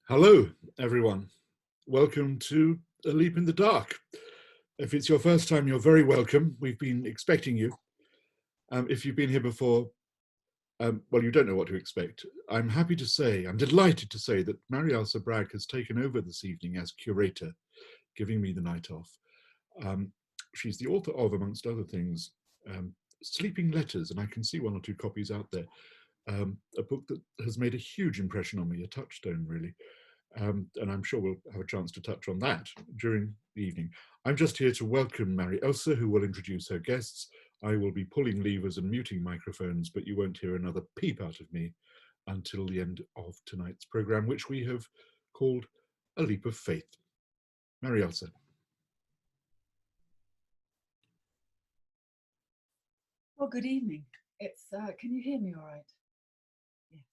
Hello, everyone. Welcome to A Leap in the Dark. If it's your first time, you're very welcome. We've been expecting you. If you've been here before, well, you don't know what to expect. I'm delighted to say that Marie-Elsa Bragg has taken over this evening as curator, giving me the night off. She's the author of, amongst other things, Sleeping Letters, and I can see one or two copies out there. A book that has made a huge impression on me, a touchstone, really. And I'm sure we'll have a chance to touch on that during the evening. I'm just here to welcome Marie-Elsa, who will introduce her guests. I will be pulling levers and muting microphones, but you won't hear another peep out of me until the end of tonight's programme, which we have called A Leap of Faith. Marie-Elsa. Well, good evening. Can you hear me all right? Yes,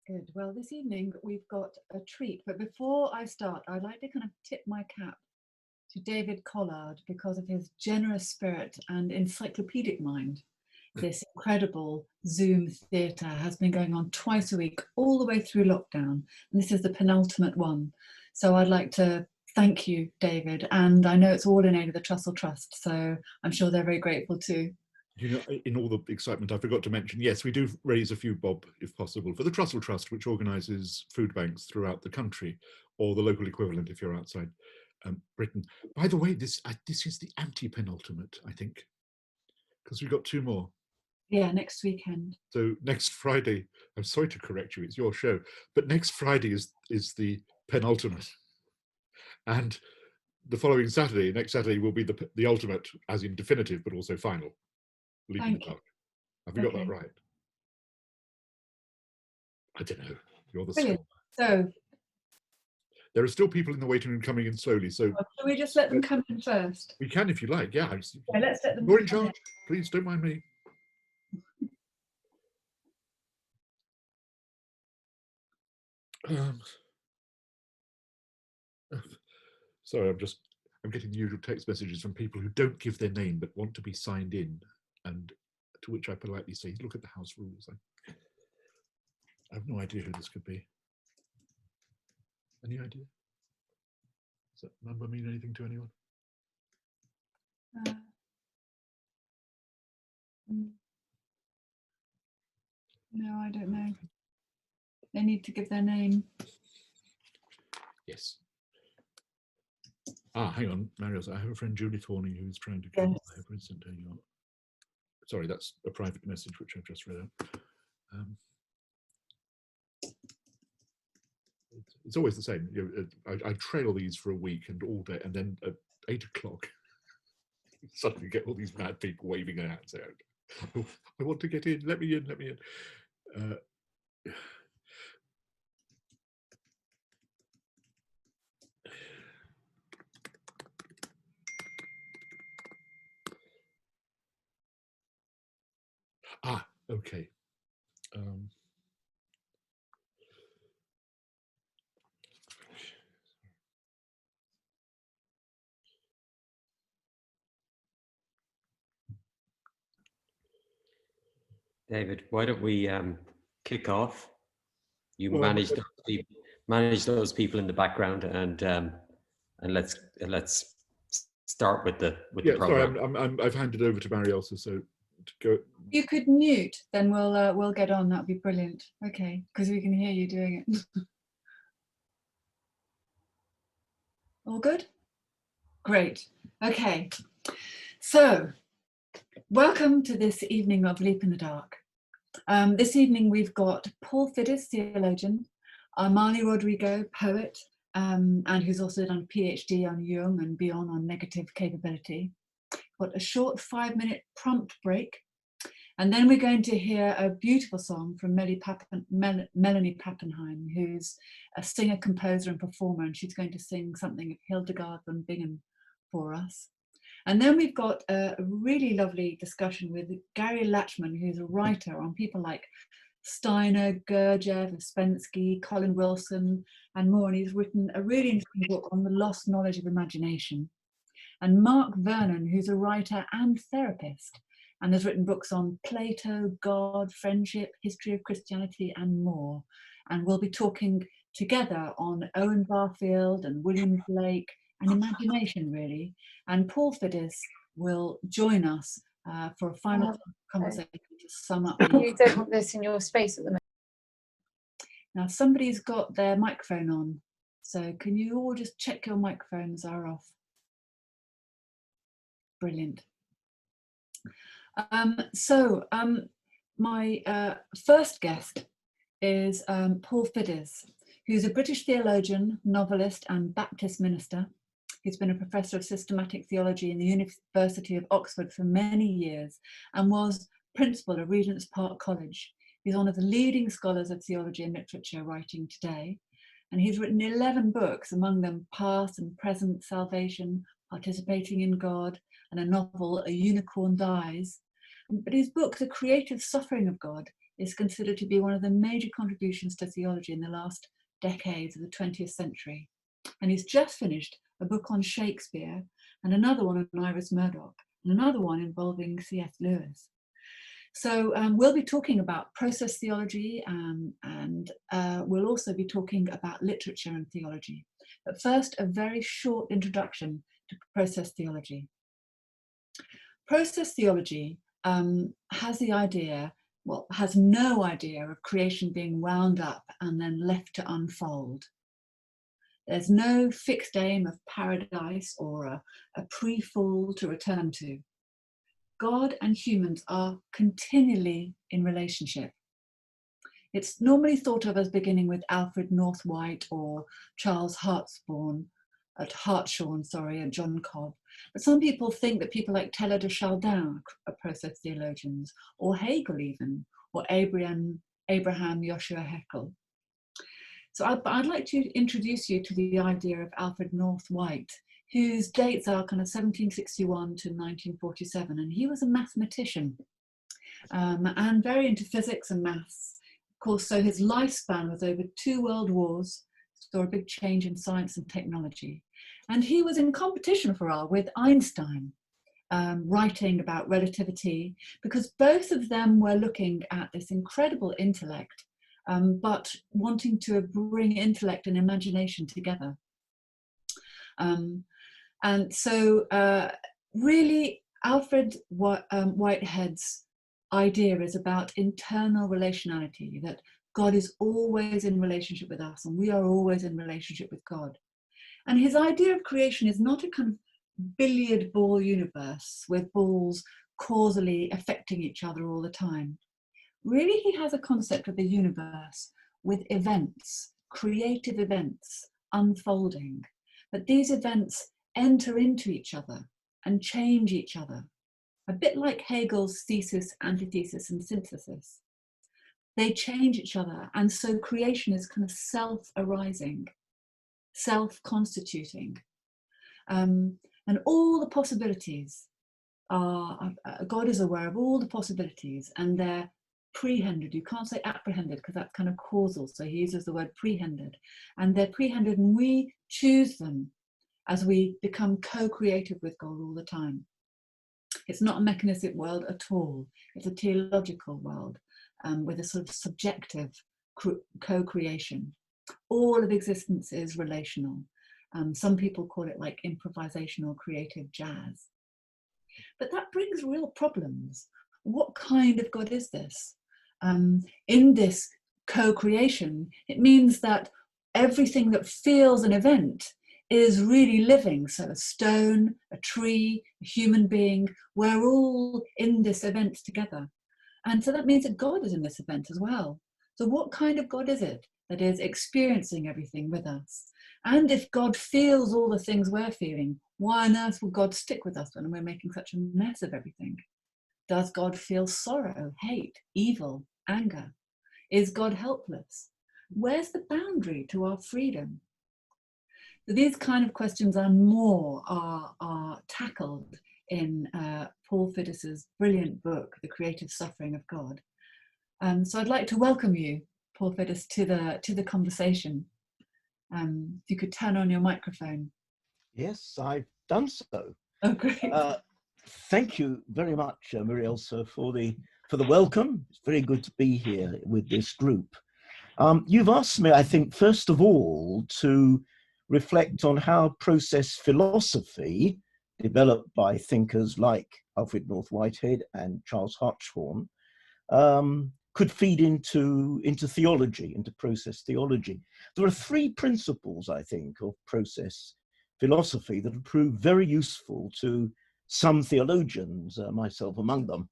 good. Well, this evening we've got a treat, but before I start, I'd like to kind of tip my cap to David Collard because of his generous spirit and encyclopedic mind. this incredible Zoom theatre has been going on twice a week, all the way through lockdown. And this is the penultimate one. So I'd like to thank you, David. And I know it's all in aid of the Trussell Trust, so I'm sure they're very grateful too. You know, in all the excitement, I forgot to mention, yes, we do raise a few bob, if possible, for the Trussell Trust, which organises food banks throughout the country, or the local equivalent if you're outside Britain. By the way, this is the anti-penultimate, I think, because we've got two more. Yeah, next weekend. So next Friday, I'm sorry to correct you, it's your show, but next Friday is the penultimate. And the following Saturday, next Saturday, will be the ultimate, as in definitive, but also final. Leap in the dark. Have we got that right? I don't know. You're the scholar. So there are still people in the waiting room coming in slowly. So can we just let them come in first? We can if you like. Yeah. Okay, let's let them. You're in charge. Please don't mind me. Sorry, I'm getting the usual text messages from people who don't give their name but want to be signed in, and to which I politely say, look at the house rules. I have no idea who this could be. Any idea? Does that number mean anything to anyone? No, I don't know. They need to give their name. Yes. Hang on, Marie-Elsa. I have a friend, Julie Thorney, who's trying to come. I have sent her your. Sorry, that's a private message which I've just read out. It's always the same. You know, I trail these for a week and all day, and then at 8 o'clock, suddenly get all these mad people waving their hands out. Oh, I want to get in. Let me in. Let me in. Okay. David, why don't we kick off? You manage those people in the background, and let's start with the program. Sorry, I've handed over to Marie-Elsa, so to go. You could mute, then we'll get on. That'd be brilliant. Okay, because we can hear you doing it. All good? Great. Okay. So, welcome to this evening of Leap in the Dark. This evening we've got Paul Fiddis, theologian, Marley Rodrigo, poet, and who's also done a PhD on Jung and beyond on negative capability. Got a short 5-minute prompt break, and then we're going to hear a beautiful song from Melanie Pappenheim, who's a singer, composer, and performer, and she's going to sing something of Hildegard von Bingen for us. And then we've got a really lovely discussion with Gary Latchman, who's a writer on people like Steiner, Gurdjieff, Ouspensky, Colin Wilson, and more. And he's written a really interesting book on the lost knowledge of imagination. And Mark Vernon, who's a writer and therapist, and has written books on Plato, God, friendship, history of Christianity, and more. And we'll be talking together on Owen Barfield and William Blake and imagination, really. And Paul Fiddis will join us for a final conversation to sum up. You don't want this in your space at the moment. Now, somebody's got their microphone on, so can you all just check your microphones are off? Brilliant. My first guest is Paul Fiddis, who's a British theologian, novelist, and Baptist minister. He's been a professor of systematic theology in the University of Oxford for many years and was principal of Regent's Park College. He's one of the leading scholars of theology and literature writing today. And he's written 11 books, among them Past and Present Salvation, Participating in God, and a novel, A Unicorn Dies. But his book, The Creative Suffering of God, is considered to be one of the major contributions to theology in the last decades of the 20th century. And he's just finished a book on Shakespeare, and another one on Iris Murdoch, and another one involving C.S. Lewis. So we'll be talking about process theology, and we'll also be talking about literature and theology. But first, a very short introduction to process theology. Process theology has the idea, well, has no idea of creation being wound up and then left to unfold. There's no fixed aim of paradise or a pre-fall to return to. God and humans are continually in relationship. It's normally thought of as beginning with Alfred North White or Charles Hartshorne, and John Cobb. But some people think that people like Teilhard de Chardin are process theologians, or Hegel even, or Abraham Joshua Heckel. So I'd like to introduce you to the idea of Alfred North White, whose dates are kind of 1761 to 1947, and he was a mathematician and very into physics and maths. Of course, so his lifespan was over 2 world wars, saw a big change in science and technology. And he was in competition for a while with Einstein, writing about relativity, because both of them were looking at this incredible intellect, but wanting to bring intellect and imagination together. And so really Alfred Whitehead's idea is about internal relationality, that God is always in relationship with us and we are always in relationship with God. And his idea of creation is not a kind of billiard ball universe with balls causally affecting each other all the time. Really, he has a concept of the universe with events, creative events, unfolding. But these events enter into each other and change each other, a bit like Hegel's thesis, antithesis, and synthesis. They change each other, and so creation is kind of self-arising, self-constituting. And all the possibilities are, God is aware of all the possibilities, and they're prehended. You can't say apprehended because that's kind of causal, so he uses the word prehended. And they're prehended, and we choose them as we become co-creative with God all the time. It's not a mechanistic world at all. It's a teleological world with a sort of subjective co-creation. All of existence is relational. Some people call it like improvisational creative jazz. But that brings real problems. What kind of God is this? In this co-creation, it means that everything that feels an event is really living. So a stone, a tree, a human being, we're all in this event together. And so that means that God is in this event as well. So what kind of God is it that is experiencing everything with us? And if God feels all the things we're feeling, why on earth will God stick with us when we're making such a mess of everything? Does God feel sorrow, hate, evil, anger? Is God helpless? Where's the boundary to our freedom? So these kind of questions and more are tackled in Paul Fidus's brilliant book, The Creative Suffering of God. So I'd like to welcome you, Paul Fidus, to the conversation. If you could turn on your microphone. Yes, I've done so. Oh, great. Thank you very much, Marie-Elsa, for the welcome. It's very good to be here with this group. You've asked me, I think, first of all, to reflect on how process philosophy, developed by thinkers like Alfred North Whitehead and Charles Hartshorne, could feed into theology, into process theology. There are 3 principles, I think, of process philosophy that have proved very useful to some theologians, myself among them.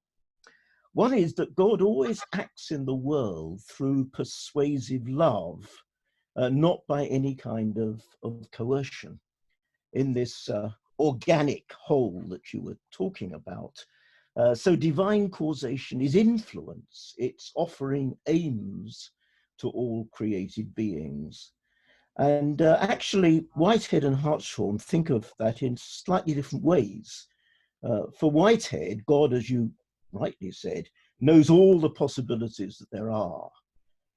One is that God always acts in the world through persuasive love, not by any kind of coercion. In this organic whole that you were talking about, so divine causation is influence. It's offering aims to all created beings. And actually, Whitehead and Hartshorne think of that in slightly different ways. For Whitehead, God, as you rightly said, knows all the possibilities that there are.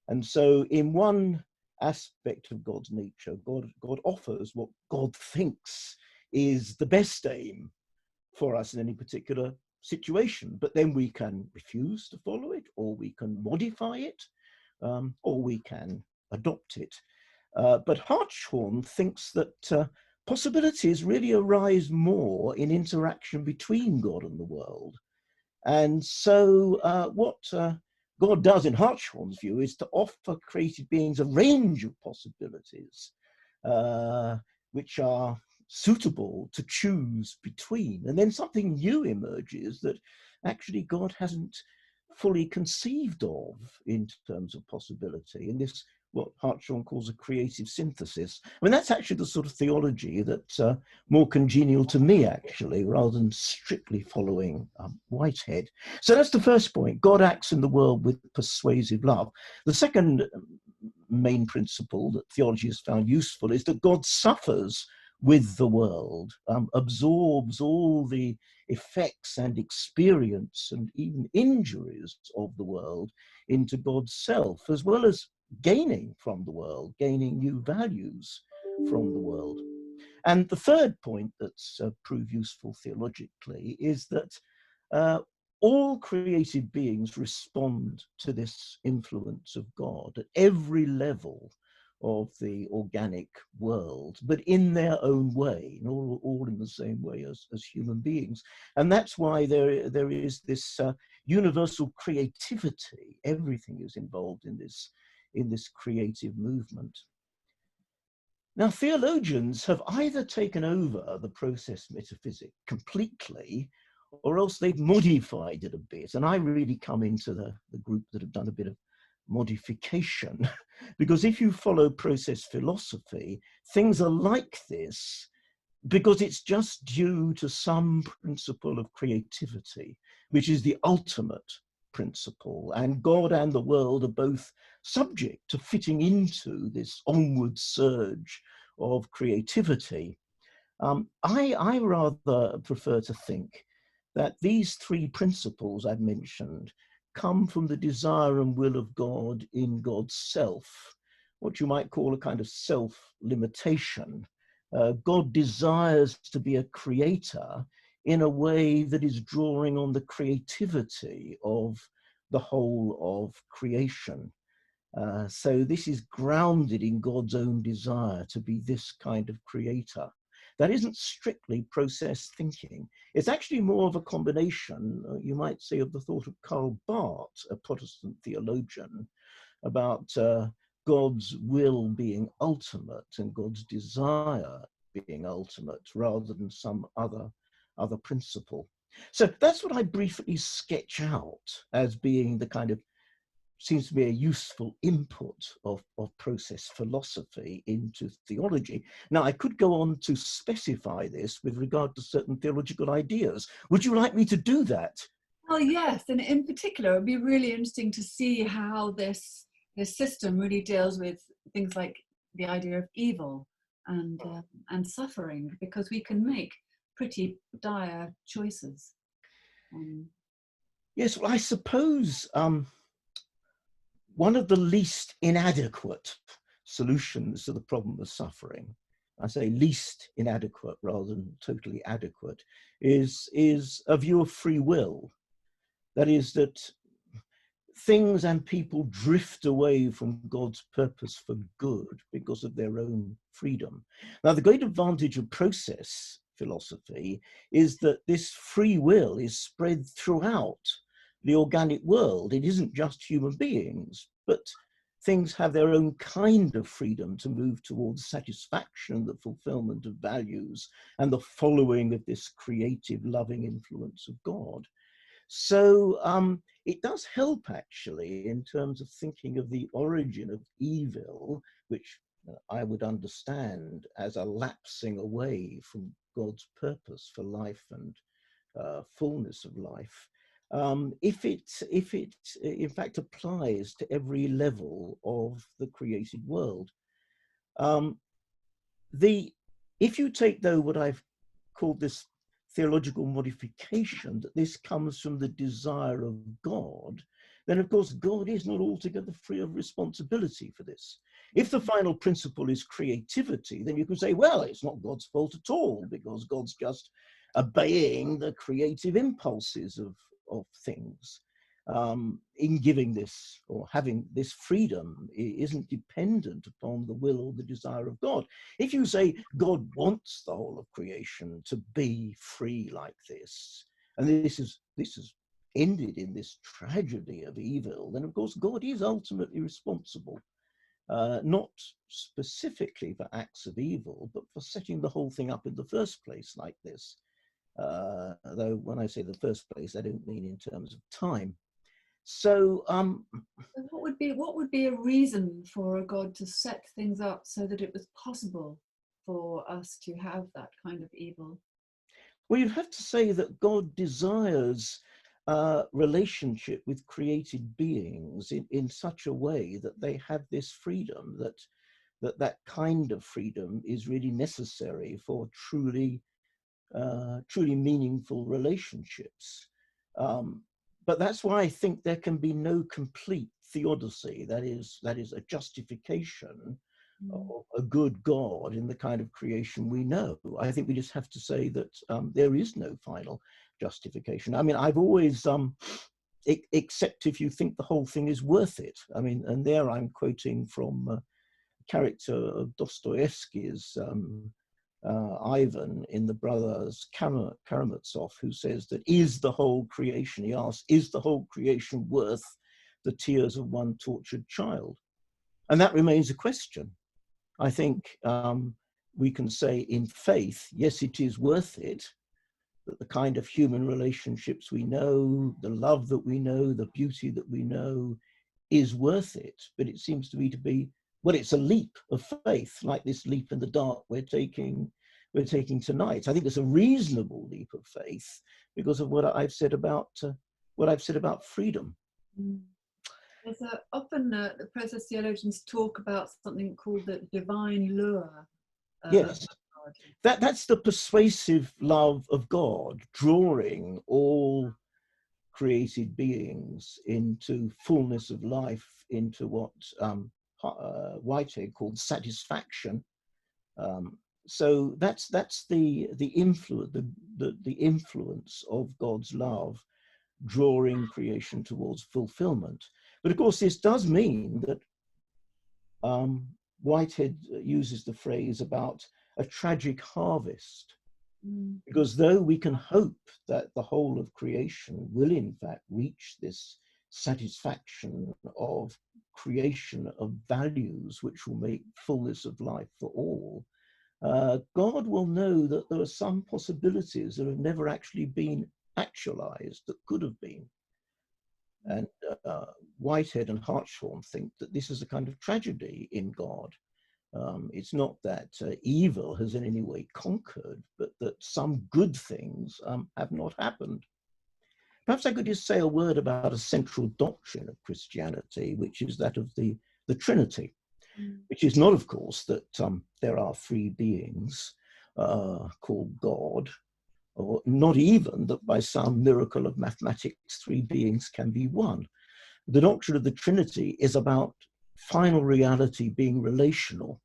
And so in one aspect of God's nature, God offers what God thinks is the best aim for us in any particular situation, but then we can refuse to follow it, or we can modify it, or we can adopt it. But Hartshorne thinks that possibilities really arise more in interaction between God and the world. And so what God does in Hartshorne's view is to offer created beings a range of possibilities which are suitable to choose between. And then something new emerges that actually God hasn't fully conceived of in terms of possibility, in this what Hartshorne calls a creative synthesis. I mean, that's actually the sort of theology that's more congenial to me, actually, rather than strictly following Whitehead. So that's the first point. God acts in the world with persuasive love. The second main principle that theology has found useful is that God suffers with the world, absorbs all the effects and experience and even injuries of the world into God's self, as well as gaining from the world, gaining new values from the world. And the third point that's proved useful theologically is that all created beings respond to this influence of God at every level of the organic world, but in their own way, all in the same way as human beings. And that's why there is this universal creativity. Everything is involved in this creative movement. Now, theologians have either taken over the process metaphysic completely, or else they've modified it a bit. And I really come into the group that have done a bit of modification, because if you follow process philosophy, things are like this because it's just due to some principle of creativity, which is the ultimate principle, and God and the world are both subject to fitting into this onward surge of creativity. I rather prefer to think that these three principles I've mentioned come from the desire and will of God in God's self, what you might call a kind of self-limitation. God desires to be a creator in a way that is drawing on the creativity of the whole of creation. So this is grounded in God's own desire to be this kind of creator. That isn't strictly process thinking. It's actually more of a combination, you might say, of the thought of Karl Barth, a Protestant theologian, about God's will being ultimate and God's desire being ultimate rather than some other principle. So that's what I briefly sketch out as being the kind of, seems to be a useful input of process philosophy into theology. Now, I could go on to specify this with regard to certain theological ideas. Would you like me to do that? Well, yes, and in particular, it would be really interesting to see how this system really deals with things like the idea of evil and suffering, because we can make pretty dire choices. Yes, well, I suppose one of the least inadequate solutions to the problem of suffering, I say least inadequate rather than totally adequate, is a view of free will. That is, that things and people drift away from God's purpose for good because of their own freedom. Now, the great advantage of process philosophy is that this free will is spread throughout the organic world. It isn't just human beings, but things have their own kind of freedom to move towards satisfaction, the fulfillment of values, and the following of this creative, loving influence of God. So it does help, actually, in terms of thinking of the origin of evil, which I would understand as a lapsing away from God's purpose for life and fullness of life. If it in fact applies to every level of the created world. If you take, though, what I've called this theological modification, that this comes from the desire of God, then of course God is not altogether free of responsibility for this. If the final principle is creativity, then you can say, well, it's not God's fault at all, because God's just obeying the creative impulses of things. In giving this or having this freedom, it isn't dependent upon the will or the desire of God. If you say God wants the whole of creation to be free like this, and this is ended in this tragedy of evil, then of course God is ultimately responsible, not specifically for acts of evil, but for setting the whole thing up in the first place like this. Though when I say the first place, I don't mean in terms of time. So what would be a reason for a God to set things up so that it was possible for us to have that kind of evil? well, you'd have to say that God desires relationship with created beings in such a way that they have this freedom, that kind of freedom is really necessary for truly meaningful relationships. But that's why I think there can be no complete theodicy, that is a justification of a good God in the kind of creation we know. I think we just have to say that there is no final justification. I mean, I've always, except if you think the whole thing is worth it. I mean, and there I'm quoting from a character of Dostoevsky's Ivan in the Brothers Karamazov, who says that is the whole creation, he asks, is the whole creation worth the tears of one tortured child? And that remains a question. I think we can say in faith, yes, it is worth it, that the kind of human relationships we know, the love that we know, the beauty that we know is worth it. But it seems to me to be, well, it's a leap of faith, like this leap in the dark we're taking tonight. I think it's a reasonable leap of faith because of what I've said about freedom. There's often the process theologians talk about something called the divine lure. Yes, that's the persuasive love of God, drawing all created beings into fullness of life, into what Whitehead called satisfaction. So that's the influence of God's love, drawing creation towards fulfillment. But of course, this does mean that Whitehead uses the phrase about a tragic harvest, because though we can hope that the whole of creation will in fact reach this satisfaction of creation of values which will make fullness of life for all, God will know that there are some possibilities that have never actually been actualized that could have been. And Whitehead and Hartshorne think that this is a kind of tragedy in God. It's not that evil has in any way conquered, but that some good things have not happened. Perhaps I could just say a word about a central doctrine of Christianity, which is that of the Trinity, which is not, of course, that there are three beings called God, or not even that by some miracle of mathematics, three beings can be one. The doctrine of the Trinity is about final reality being relational,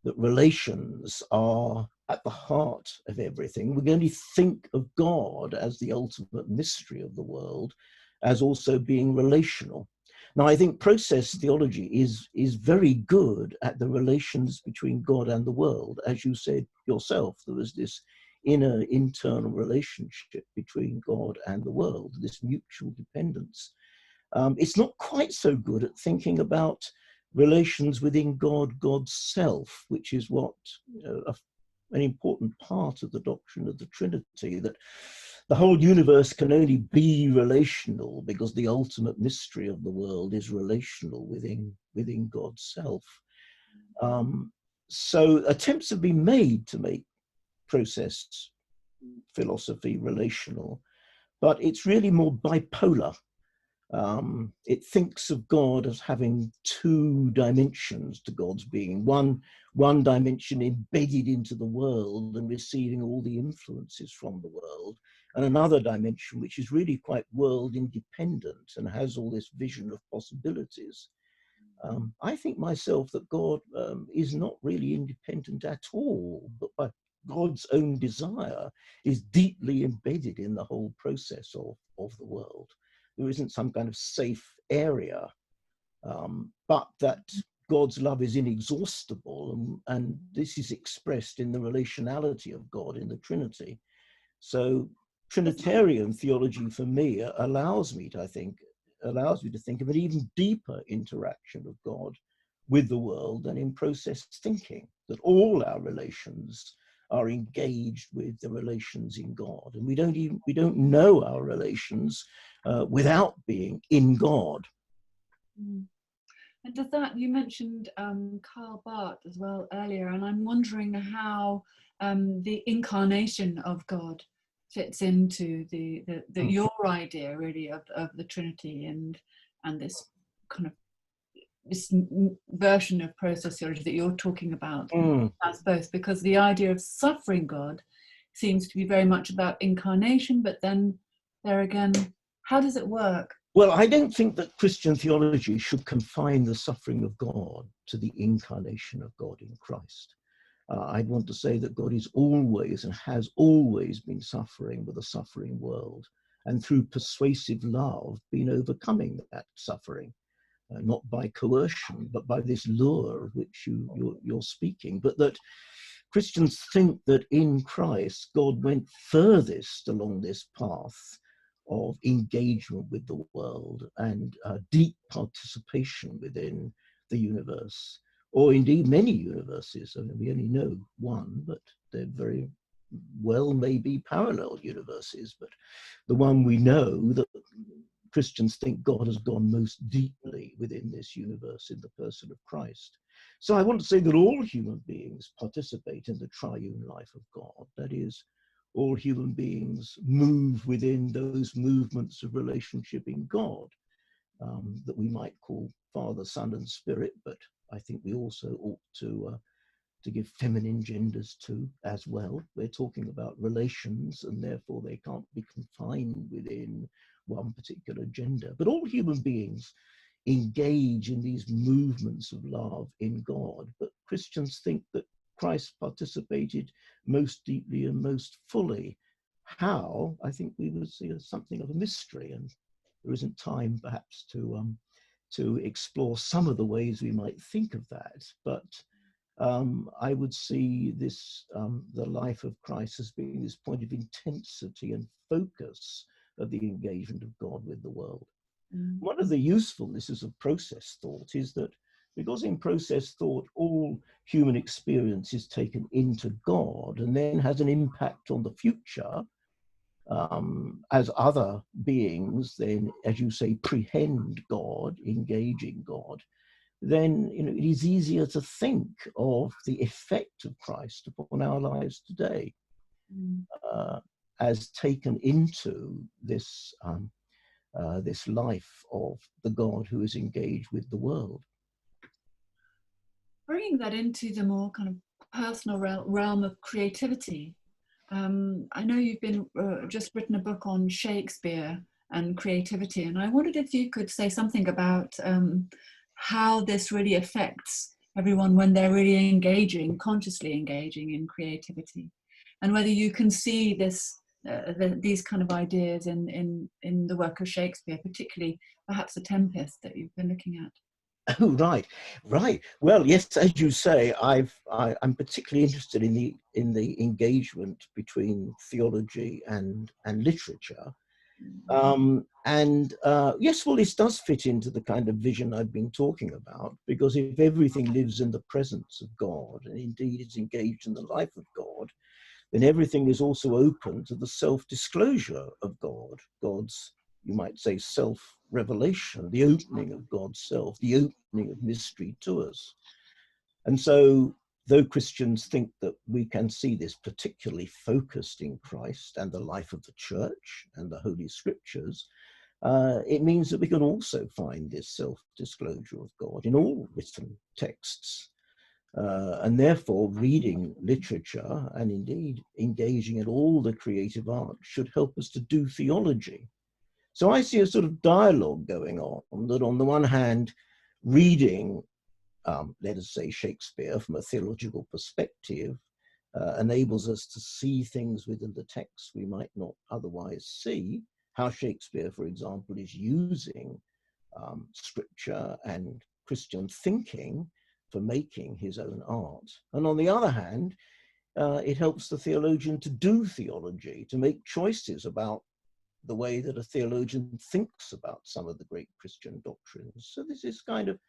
that relations are at the heart of everything. We can only think of God as the ultimate mystery of the world, as also being relational. Now, I think process theology is very good at the relations between God and the world. As you said yourself, there was this internal relationship between God and the world, this mutual dependence. It's not quite so good at thinking about relations within God, God's self, which is what an important part of the doctrine of the Trinity, that the whole universe can only be relational because the ultimate mystery of the world is relational within God's self. So attempts have been made to make process philosophy relational, but it's really more bipolar. It thinks of God as having two dimensions to God's being. One dimension embedded into the world and receiving all the influences from the world, and another dimension which is really quite world independent and has all this vision of possibilities. I think myself that God is not really independent at all, but by God's own desire is deeply embedded in the whole process of the world. There isn't some kind of safe area, but that God's love is inexhaustible, and this is expressed in the relationality of God in the Trinity. So Trinitarian theology for me allows me to think of an even deeper interaction of God with the world than in process thinking, that all our relations are engaged with the relations in God, and we don't know our relations without being in God. And does that, you mentioned Karl Barth as well earlier, and I'm wondering how the incarnation of God fits into your idea really of the Trinity and this kind of this version of process theology that you're talking about as both, because the idea of suffering God seems to be very much about incarnation, but then there again, how does it work? Well, I don't think that Christian theology should confine the suffering of God to the incarnation of God in Christ. I'd want to say that God is always and has always been suffering with a suffering world, and through persuasive love been overcoming that suffering, not by coercion, but by this lure of which you're speaking. But that Christians think that in Christ, God went furthest along this path of engagement with the world and deep participation within the universe, or indeed many universes. I mean, we only know one, but they're very well maybe parallel universes. But the one we know, that Christians think God has gone most deeply within this universe in the person of Christ. So I want to say that all human beings participate in the triune life of God. That is, all human beings move within those movements of relationship in God that we might call Father, Son, and Spirit, but I think we also ought to give feminine genders to as well. We're talking about relations, and therefore they can't be confined within one particular gender. But all human beings engage in these movements of love in God. But Christians think that Christ participated most deeply and most fully. How? I think we would see as something of a mystery, and there isn't time perhaps to explore some of the ways we might think of that. But I would see this, the life of Christ as being this point of intensity and focus of the engagement of God with the world. One of the usefulnesses of process thought is that because in process thought, all human experience is taken into God and then has an impact on the future, as other beings then, as you say, prehend God, engage in God, then it is easier to think of the effect of Christ upon our lives today as taken into this this life of the God who is engaged with the world. Bringing that into the more kind of personal realm of creativity, I know you've been just written a book on Shakespeare and creativity, and I wondered if you could say something about how this really affects everyone when they're really consciously engaging in creativity, and whether you can see this these kind of ideas in the work of Shakespeare, particularly perhaps The Tempest that you've been looking at. Oh, right. Well, yes, as you say, I'm particularly interested in the engagement between theology and literature. Yes, well, this does fit into the kind of vision I've been talking about, because if everything lives in the presence of God, and indeed is engaged in the life of God, then everything is also open to the self-disclosure of God, God's, you might say, self-revelation, the opening of God's self, the opening of mystery to us. And so, though Christians think that we can see this particularly focused in Christ and the life of the church and the Holy Scriptures, it means that we can also find this self-disclosure of God in all written texts. And therefore, reading literature and indeed engaging in all the creative arts should help us to do theology. So I see a sort of dialogue going on, that on the one hand, reading, let us say, Shakespeare from a theological perspective enables us to see things within the text we might not otherwise see. How Shakespeare, for example, is using scripture and Christian thinking for making his own art. And on the other hand, it helps the theologian to do theology, to make choices about the way that a theologian thinks about some of the great Christian doctrines. So this is kind of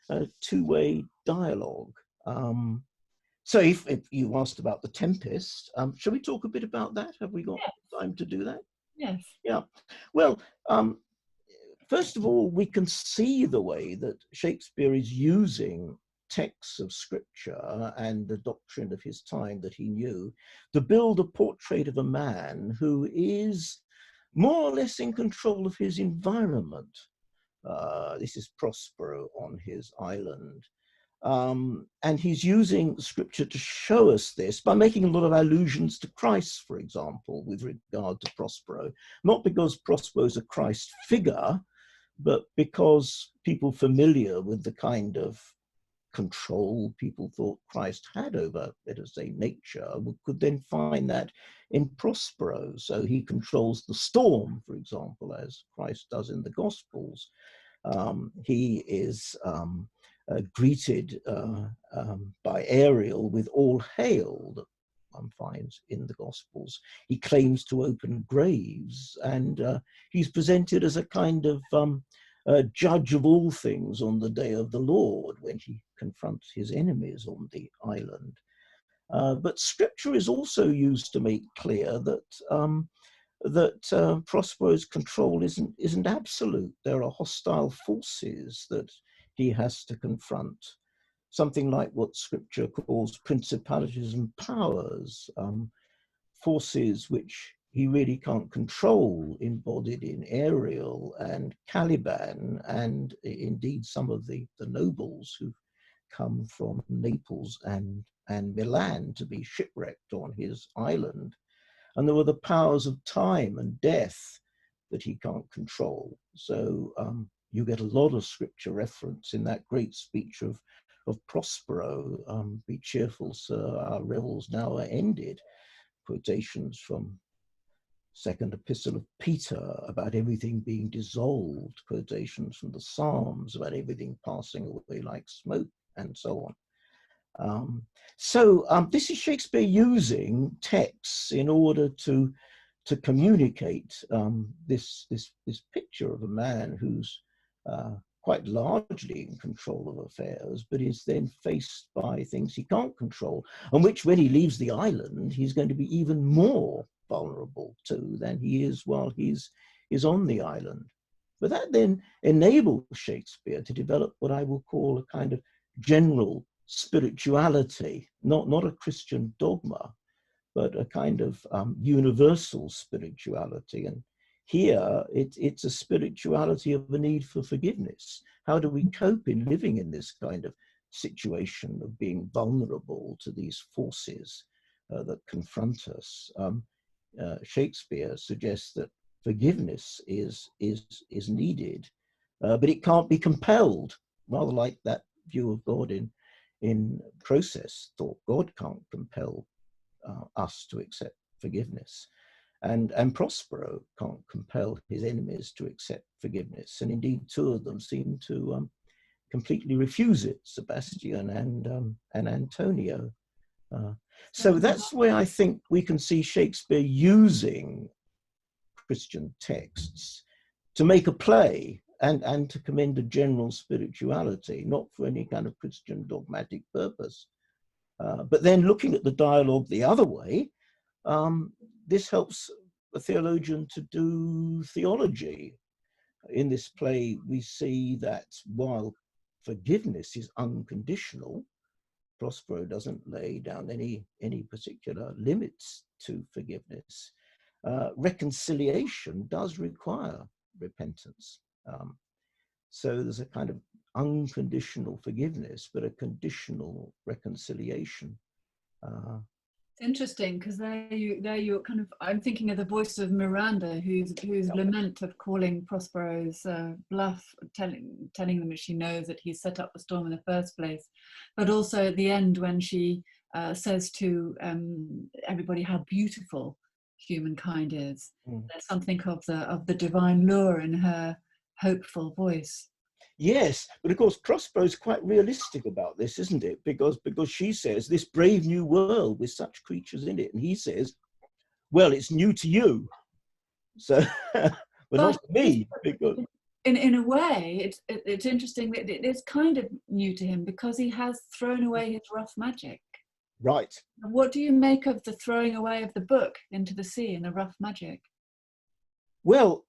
a two-way dialogue. So if you asked about The Tempest, shall we talk a bit about that? Have we got time to do that? Yes. Yeah. Well, first of all, we can see the way that Shakespeare is using texts of scripture and the doctrine of his time that he knew to build a portrait of a man who is more or less in control of his environment. This is Prospero on his island. And he's using scripture to show us this by making a lot of allusions to Christ, for example, with regard to Prospero, not because Prospero is a Christ figure, but because people familiar with the kind of control people thought Christ had over, let us say, nature, could then find that in Prospero. So he controls the storm, for example, as Christ does in the Gospels. He is greeted by Ariel with all hail that one finds in the Gospels. He claims to open graves, and he's presented as a kind of judge of all things on the day of the Lord when he confronts his enemies on the island. But scripture is also used to make clear that Prospero's control isn't absolute. There are hostile forces that he has to confront, something like what scripture calls principalities and powers, forces which he really can't control, embodied in Ariel and Caliban, and indeed some of the nobles who've come from Naples and Milan to be shipwrecked on his island. And there were the powers of time and death that he can't control. So you get a lot of scripture reference in that great speech of Prospero, be cheerful, sir, our revels now are ended. Quotations from Second Epistle of Peter about everything being dissolved, quotations from the Psalms about everything passing away like smoke, and so on. This is Shakespeare using texts in order to communicate this picture of a man who's quite largely in control of affairs, but is then faced by things he can't control, and which, when he leaves the island, he's going to be even more vulnerable to than he is while he's on the island. But that then enables Shakespeare to develop what I will call a kind of general spirituality, not a Christian dogma, but a kind of universal spirituality. And here it's a spirituality of the need for forgiveness. How do we cope in living in this kind of situation of being vulnerable to these forces that confront us? Shakespeare suggests that forgiveness is needed, but it can't be compelled, rather like that view of God in Process thought. God can't compel us to accept forgiveness. And Prospero can't compel his enemies to accept forgiveness. And indeed, two of them seem to completely refuse it, Sebastian and Antonio. So that's where I think we can see Shakespeare using Christian texts to make a play and to commend a general spirituality, not for any kind of Christian dogmatic purpose. But then looking at the dialogue the other way, this helps a theologian to do theology. In this play, we see that while forgiveness is unconditional, Prospero doesn't lay down any particular limits to forgiveness. Reconciliation does require repentance. So there's a kind of unconditional forgiveness, but a conditional reconciliation. Interesting, because there you kind of, I'm thinking of the voice of Miranda, whose lament of calling Prospero's bluff, telling them that she knows that he set up the storm in the first place, but also at the end when she says to everybody how beautiful humankind is. There's something of the divine lure in her hopeful voice. Yes, but of course Prospero's quite realistic about this, isn't it? Because she says this brave new world with such creatures in it, and he says, well, it's new to you, so but not to me. Because in a way, it's interesting that it is kind of new to him because he has thrown away his rough magic. right. What do you make of the throwing away of the book into the sea and the rough magic? Well,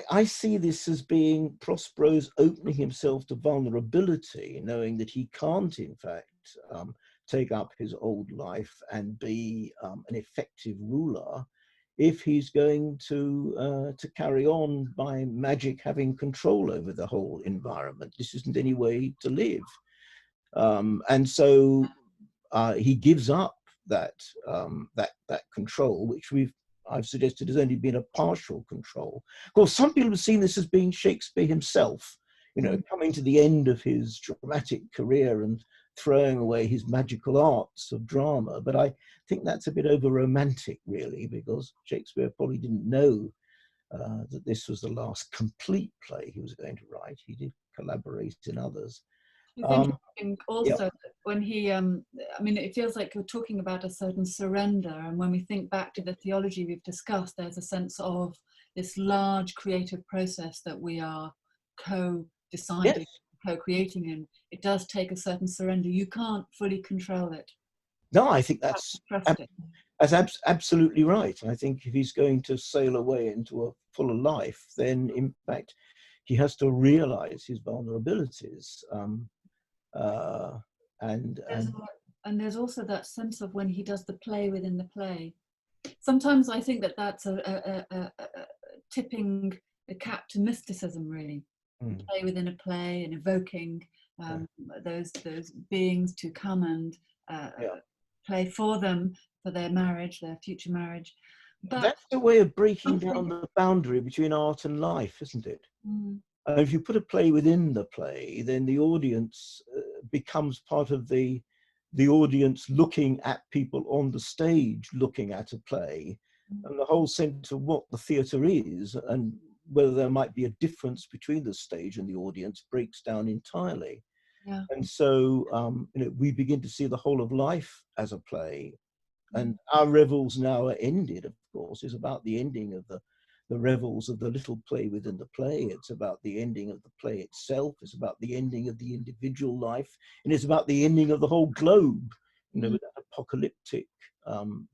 I see this as being Prospero's opening himself to vulnerability, knowing that he can't, in fact, take up his old life and be an effective ruler if he's going to carry on by magic having control over the whole environment. This isn't any way to live. And so he gives up that control, which I've suggested has only been a partial control. Of course, some people have seen this as being Shakespeare himself, coming to the end of his dramatic career and throwing away his magical arts of drama. But I think that's a bit over romantic, really, because Shakespeare probably didn't know that this was the last complete play he was going to write. He did collaborate in others. I think also that when he, I mean, it feels like you're talking about a certain surrender. And when we think back to the theology we've discussed, there's a sense of this large creative process that we are co-deciding, Yes. co-creating in. It does take a certain surrender. You can't fully control it. No, I think that's absolutely right. I think if he's going to sail away into a fuller life, then in fact, he has to realize his vulnerabilities. And there's also that sense of when he does the play within the play. Sometimes I think that that's a tipping the cap to mysticism, really. Play within a play and evoking those beings to come and play for them, for their marriage, their future marriage. But that's a way of breaking down the boundary between art and life, isn't it? If you put a play within the play, then the audience becomes part of the audience looking at people on the stage looking at a play, and the whole sense of what the theatre is and whether there might be a difference between the stage and the audience breaks down entirely. And so we begin to see the whole of life as a play. And our revels now are ended, of course, is about the ending of the revels of the little play within the play. It's about the ending of the play itself. It's about the ending of the individual life. And it's about the ending of the whole globe, with that apocalyptic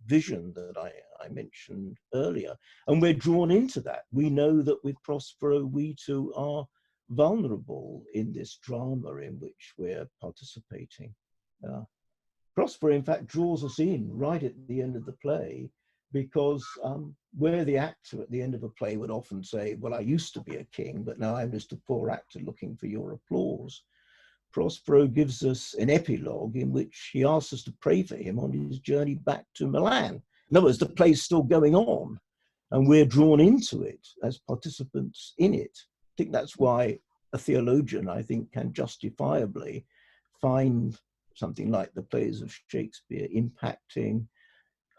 vision that I mentioned earlier. And we're drawn into that. We know that with Prospero, we too are vulnerable in this drama in which we're participating. Prospero, in fact, draws us in right at the end of the play, because where the actor at the end of a play would often say, well, I used to be a king, but now I'm just a poor actor looking for your applause. Prospero gives us an epilogue in which he asks us to pray for him on his journey back to Milan. In other words, the play's still going on, and we're drawn into it as participants in it. I think that's why a theologian, I think, can justifiably find something like the plays of Shakespeare impacting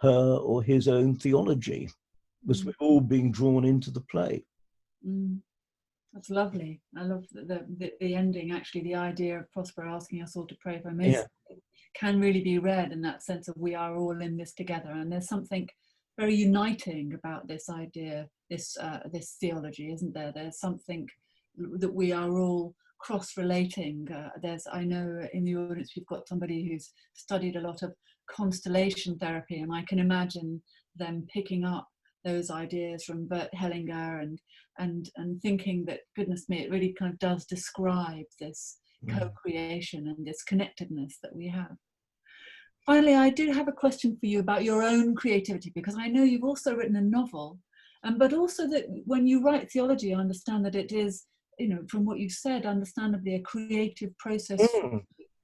her or his own theology, because we're all being drawn into the play. That's lovely. I love the ending, actually, the idea of Prospero asking us all to pray for him can really be read in that sense of we are all in this together. And there's something very uniting about this idea, this theology, isn't there? There's something that we are all cross-relating. I know in the audience we've got somebody who's studied a lot of constellation therapy, and I can imagine them picking up those ideas from Bert Hellinger and thinking that, goodness me, it really kind of does describe this co-creation and this connectedness that we have. Finally, I do have a question for you about your own creativity, because I know you've also written a novel, but also that when you write theology, I understand that it is, from what you've said, understandably a creative process. I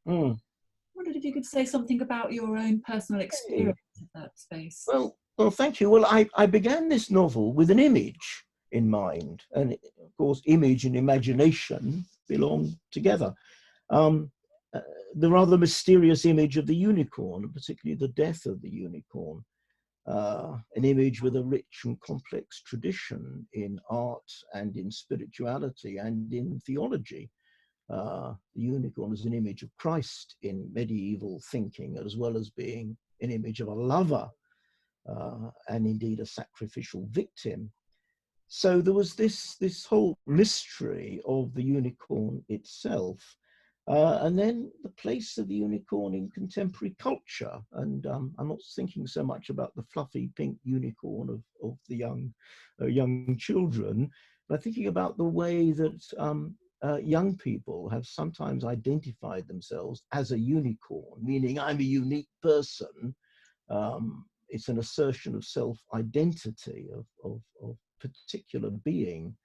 wondered if you could say something about your own personal experience of that space. Well, thank you. Well, I began this novel with an image in mind, and of course, image and imagination belong together. The rather mysterious image of the unicorn, particularly the death of the unicorn, an image with a rich and complex tradition in art and in spirituality and in theology. The unicorn is an image of Christ in medieval thinking, as well as being an image of a lover and indeed a sacrificial victim. So there was this whole mystery of the unicorn itself, and then the place of the unicorn in contemporary culture. And I'm not thinking so much about the fluffy pink unicorn of the young children, but thinking about the way that young people have sometimes identified themselves as a unicorn, meaning I'm a unique person. It's an assertion of self-identity, of particular being.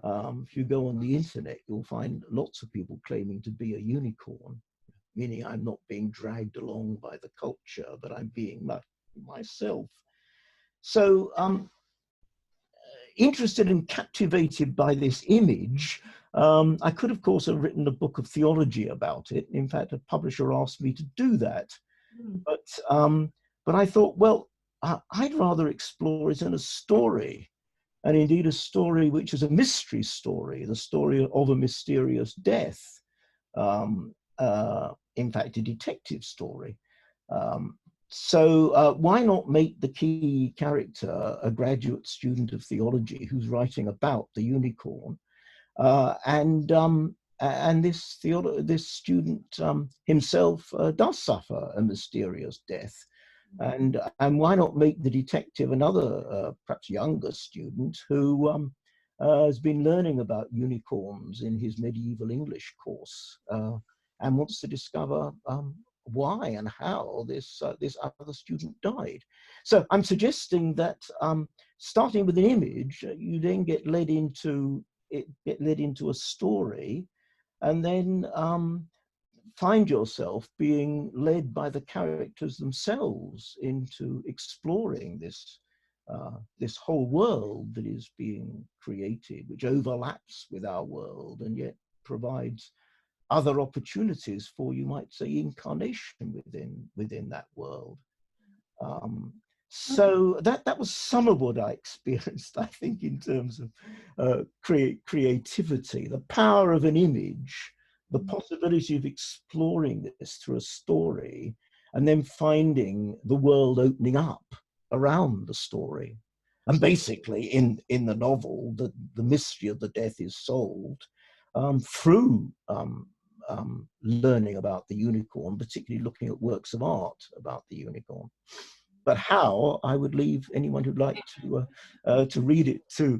If you go on the internet, you'll find lots of people claiming to be a unicorn, meaning I'm not being dragged along by the culture, but I'm being myself. So interested and captivated by this image, I could, of course, have written a book of theology about it. In fact, a publisher asked me to do that. But I thought, well, I'd rather explore it in a story, and indeed a story which is a mystery story, the story of a mysterious death. In fact, a detective story. So why not make the key character a graduate student of theology who's writing about the unicorn? And this student himself does suffer a mysterious death. And why not make the detective another, perhaps younger student who has been learning about unicorns in his medieval English course and wants to discover why and how this other student died. So I'm suggesting that starting with an image, you then get led into a story, and then find yourself being led by the characters themselves into exploring this whole world that is being created, which overlaps with our world and yet provides other opportunities for, you might say, incarnation within that world. So that was some of what I experienced, I think, in terms of creativity, the power of an image, the possibility of exploring this through a story, and then finding the world opening up around the story. And basically, in the novel, the mystery of the death is solved through learning about the unicorn, particularly looking at works of art about the unicorn. But how, I would leave anyone who'd like to read it to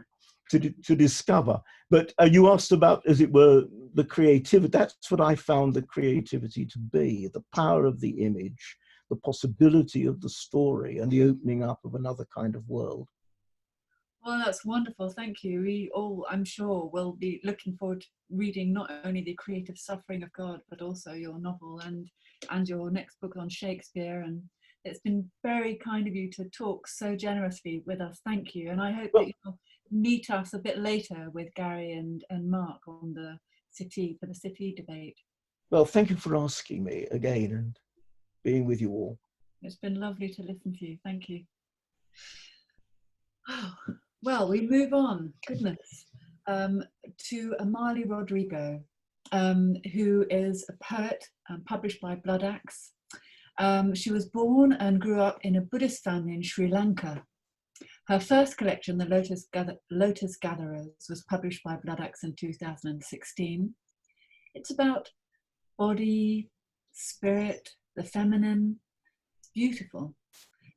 discover. But you asked about, as it were, the creativity. That's what I found the creativity to be: the power of the image, the possibility of the story, and the opening up of another kind of world. Well, that's wonderful. Thank you. We all, I'm sure, will be looking forward to reading not only the creative suffering of God, but also your novel and your next book on Shakespeare. And it's been very kind of you to talk so generously with us. Thank you. And I hope that you'll meet us a bit later with Gary and Mark on the City, for the City debate. Well, thank you for asking me again and being with you all. It's been lovely to listen to you. Thank you. Oh, well, we move on, goodness, to Amali Rodrigo, who is a poet published by Blood Axe. She was born and grew up in a Buddhist family in Sri Lanka. Her first collection, The Lotus Gatherers, was published by Blood Axe in 2016. It's about body, spirit, the feminine. It's beautiful.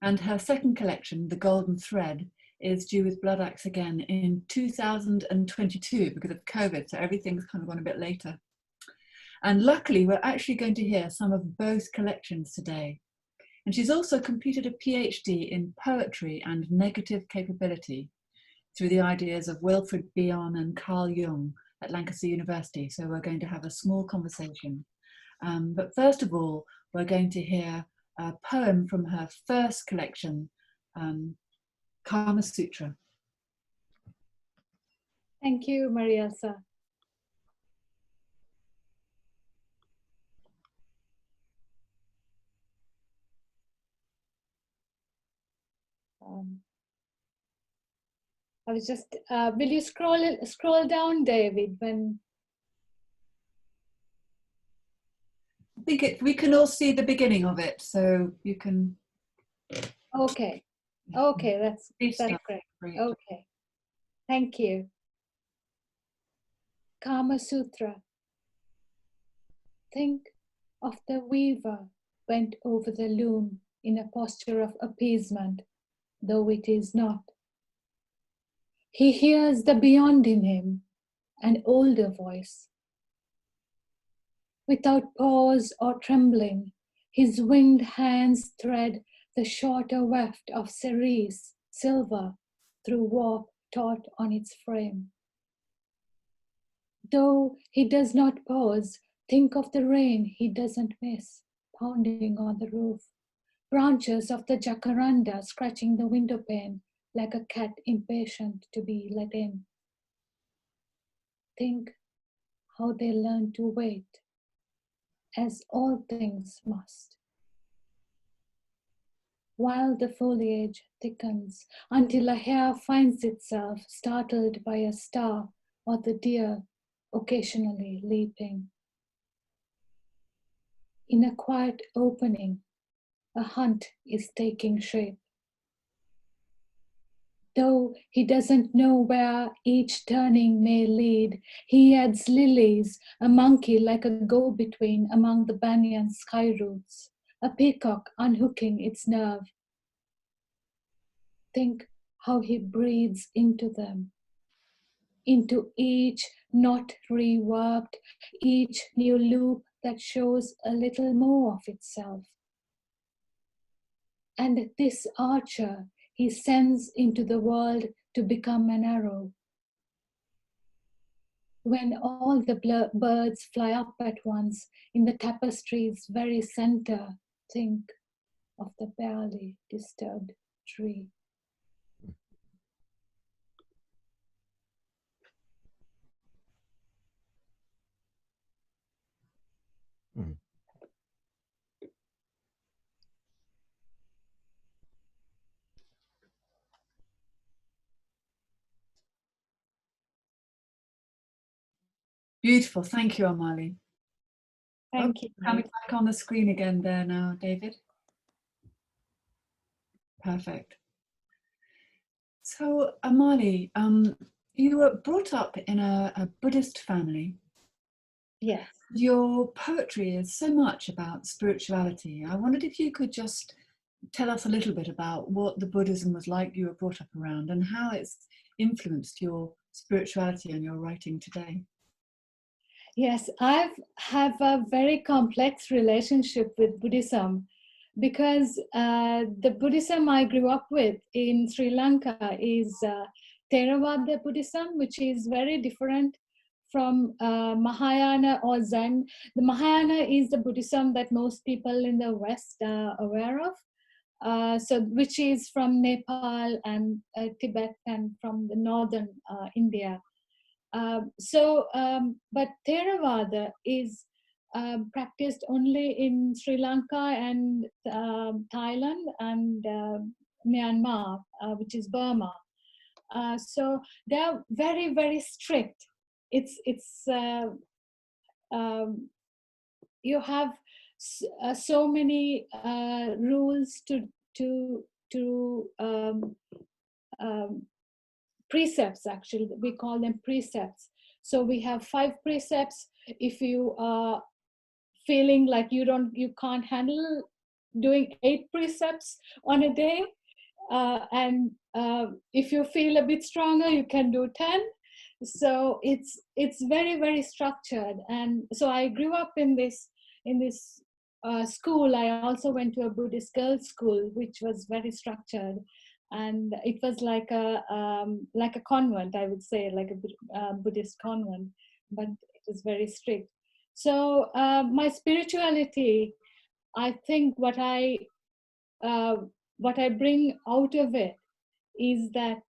And her second collection, The Golden Thread, is due with Blood Axe again in 2022 because of COVID, so everything's kind of gone a bit later. And luckily, we're actually going to hear some of both collections today. And she's also completed a PhD in poetry and negative capability through the ideas of Wilfred Bion and Carl Jung at Lancaster University. So we're going to have a small conversation. But first of all, we're going to hear a poem from her first collection, Kama Sutra. Thank you, Marie-Elsa. I was just, will you scroll down, David, when... I think we can all see the beginning of it, so you can... Okay, okay, that's great. Great. Okay, thank you. Kama Sutra. Think of the weaver bent over the loom in a posture of appeasement, though it is not. He hears the beyond in him, an older voice. Without pause or trembling, his winged hands thread the shorter weft of cerise, silver, through warp taut on its frame. Though he does not pause, think of the rain he doesn't miss, pounding on the roof. Branches of the jacaranda scratching the window pane like a cat impatient to be let in. Think how they learn to wait, as all things must. While the foliage thickens until a hare finds itself startled by a star or the deer occasionally leaping. In a quiet opening, a hunt is taking shape. Though he doesn't know where each turning may lead, he adds lilies, a monkey like a go-between among the banyan sky roots, a peacock unhooking its nerve. Think how he breathes into them, into each knot reworked, each new loop that shows a little more of itself. And this archer he sends into the world to become an arrow. When all the birds fly up at once in the tapestry's very center, think of the barely disturbed tree. Mm. Beautiful, thank you, Amali. Thank you. Coming back on the screen again there now, David. Perfect. So, Amali, you were brought up in a Buddhist family. Yes. Your poetry is so much about spirituality. I wondered if you could just tell us a little bit about what the Buddhism was like you were brought up around and how it's influenced your spirituality and your writing today. Yes, I have a very complex relationship with Buddhism because the Buddhism I grew up with in Sri Lanka is Theravada Buddhism, which is very different from Mahayana or Zen. The Mahayana is the Buddhism that most people in the West are aware of, which is from Nepal and Tibet and from the northern India. But Theravada is practiced only in Sri Lanka and Thailand and Myanmar, which is Burma. So they're very, very strict. You have so many rules to precepts. Actually, we call them precepts. So we have 5 precepts. If you are feeling like you can't handle doing 8 precepts on a day, and if you feel a bit stronger, you can do 10. So it's very, very structured. And so I grew up in this school. I also went to a Buddhist girls' school, which was very structured. And it was like a convent, I would say, like a Buddhist convent, but it was very strict. So my spirituality I think what I bring out of it is that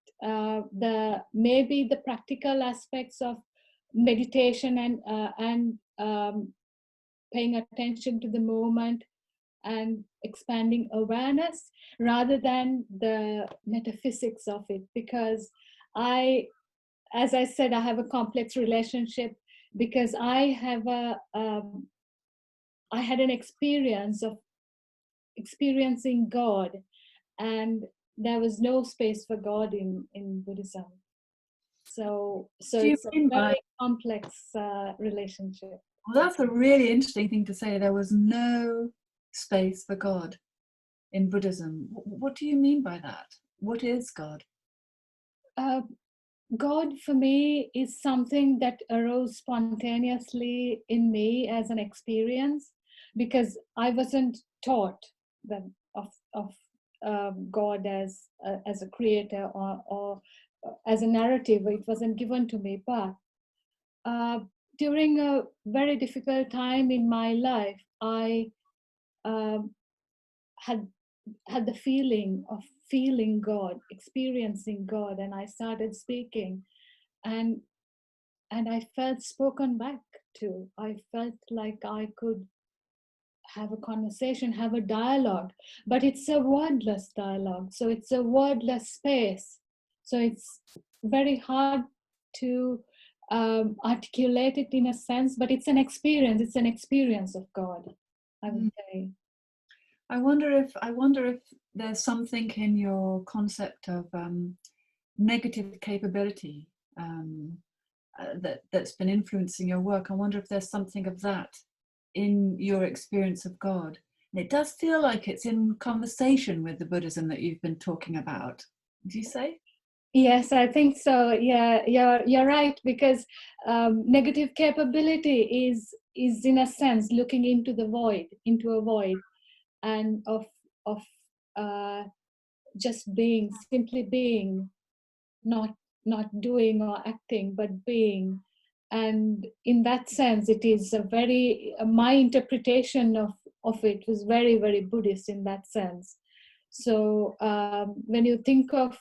maybe the practical aspects of meditation and paying attention to the moment and expanding awareness rather than the metaphysics of it, because as I said, I have a complex relationship, because I had an experience of experiencing God, and there was no space for God in Buddhism. So it's a very complex relationship. Well, that's a really interesting thing to say. There was no space for God in Buddhism. What do you mean by that? What is God? God for me is something that arose spontaneously in me as an experience, because I wasn't taught of God as a creator or as a narrative. It wasn't given to me, but during a very difficult time in my life, I had the feeling of feeling God, experiencing God, and I started speaking, and I felt spoken back to. I felt like I could have a conversation, have a dialogue, but it's a wordless dialogue. So it's a wordless space. So it's very hard to articulate it in a sense, but it's an experience. It's an experience of God, I would say. I wonder if there's something in your concept of negative capability that's been influencing your work. I wonder if there's something of that in your experience of God. And it does feel like it's in conversation with the Buddhism that you've been talking about. Do you say? Yes, I think so. Yeah, you're right, because negative capability is in a sense looking into a void, and of just being, simply being, not doing or acting, but being. And in that sense, it is my interpretation of it was very, very Buddhist in that sense. So when you think of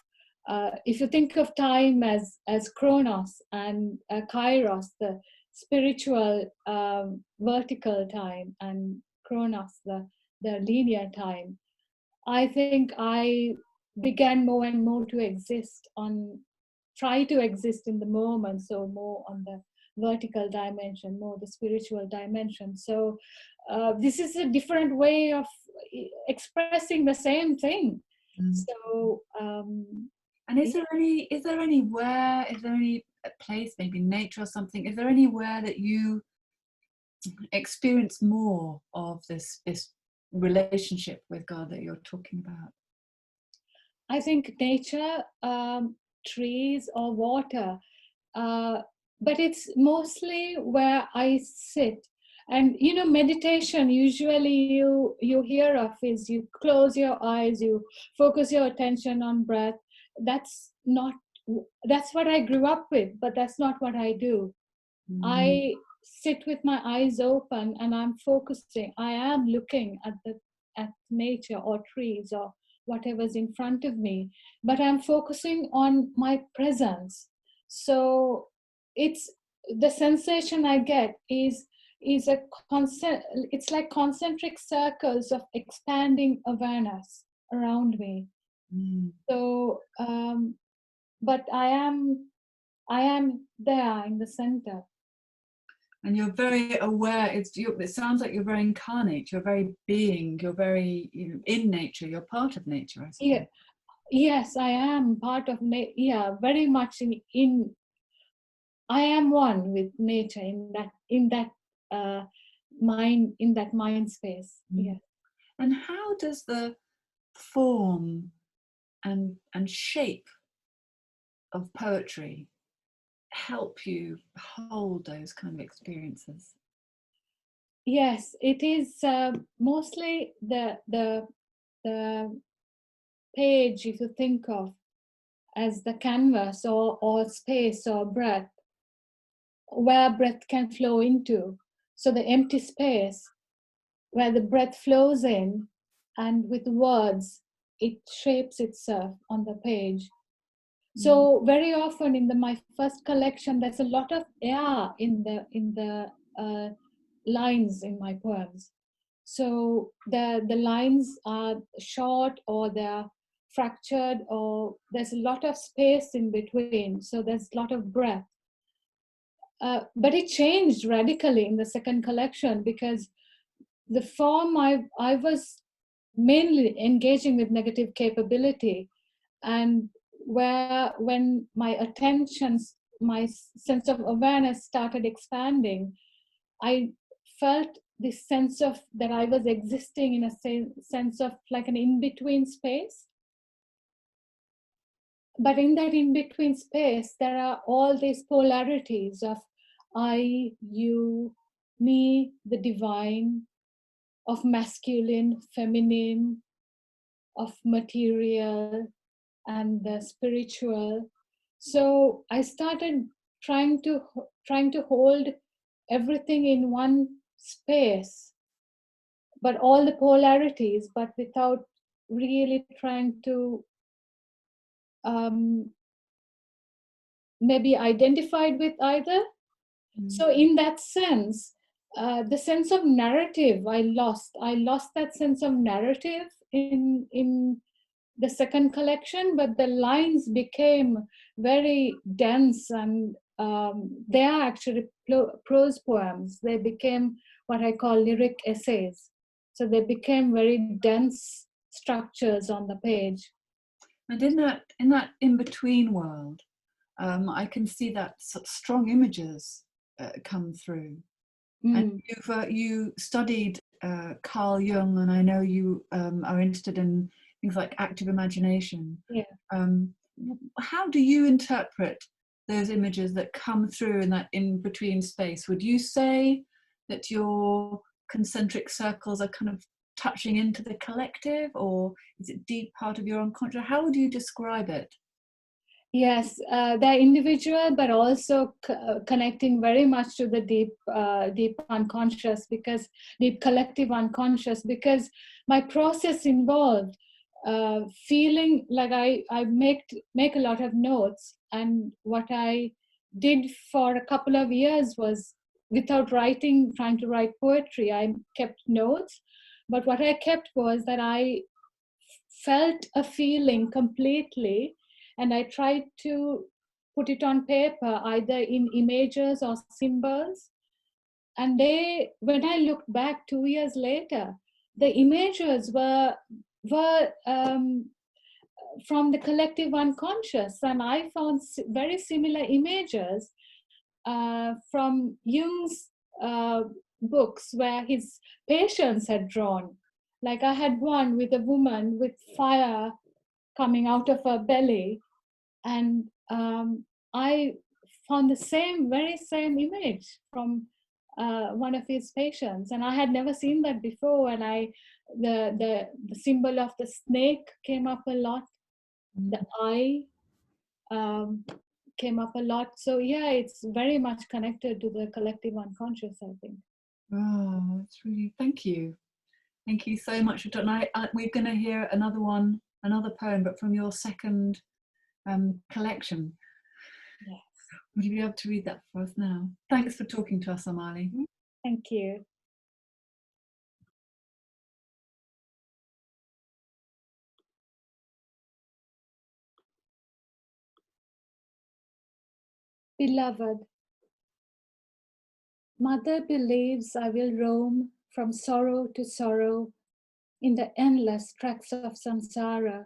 if you think of time as chronos and kairos, the spiritual vertical time, and chronos, the linear time, I think I began more and more to try to exist in the moment, so more on the vertical dimension, more the spiritual dimension. So this is a different way of expressing the same thing. So and is there any place, maybe nature or something, is there anywhere that you experience more of this relationship with God that you're talking about? I think nature, trees or water, but it's mostly where I sit. And meditation, usually you hear of is you close your eyes, you focus your attention on breath. That's what I grew up with, but that's not what I do. I sit with my eyes open and I'm focusing. I am looking at nature or trees or whatever's in front of me, but I'm focusing on my presence. So it's the sensation I get is it's like concentric circles of expanding awareness around me. So but I am there in the center. And you're very aware. It sounds like you're very incarnate. You're very being. You're very in nature. You're part of nature, I suppose. Yeah. Yes, I am part of nature. Yeah, very much in. I am one with nature in that mind space. Yeah. And how does the form and shape of poetry help you hold those kind of experiences? Yes, it is mostly the page, if you think of as the canvas or space or breath, where breath can flow into. So the empty space, where the breath flows in, and with words, it shapes itself on the page. So very often in my first collection, there's a lot of air in the lines in my poems. So the lines are short, or they're fractured, or there's a lot of space in between. So there's a lot of breath. But it changed radically in the second collection, because the form I was mainly engaging with negative capability, and when my attention, my sense of awareness started expanding, I felt this sense of that I was existing in a sense of like an in-between space. But in that in-between space, there are all these polarities of I, you, me, the divine, of masculine, feminine, of material, and the spiritual. So I started trying to hold everything in one space, but all the polarities, but without really trying to maybe identified with either. So in that sense, the sense of narrative I lost that sense of narrative in the second collection, but the lines became very dense, and they are actually prose poems. They became what I call lyric essays. So they became very dense structures on the page. And in that in-between world, I can see that strong images come through. And you studied Carl Jung, and I know you are interested in things like active imagination. Yeah. How do you interpret those images that come through in that in-between space? Would you say that your concentric circles are kind of touching into the collective, or is it deep part of your unconscious? How would you describe it? Yes, they're individual, but also connecting very much to the deep unconscious, because deep collective unconscious, because my process involved feeling like I make a lot of notes. And what I did for a couple of years was, without writing, trying to write poetry, I kept notes. But what I kept was that I felt a feeling completely, and I tried to put it on paper, either in images or symbols. And when I looked back 2 years later, the images were from the collective unconscious, and I found very similar images from Jung's books, where his patients had drawn. Like I had one with a woman with fire coming out of her belly, and I found the very same image from one of his patients, and I had never seen that before. And the symbol of the snake came up a lot, the eye came up a lot. So yeah, it's very much connected to the collective unconscious, I think. Oh, it's really, thank you so much. We're going to hear another poem, but from your second collection. Yes. Would you be able to read that for us now? Thanks for talking to us, Amali. Thank you. Beloved, Mother believes I will roam from sorrow to sorrow in the endless tracks of samsara,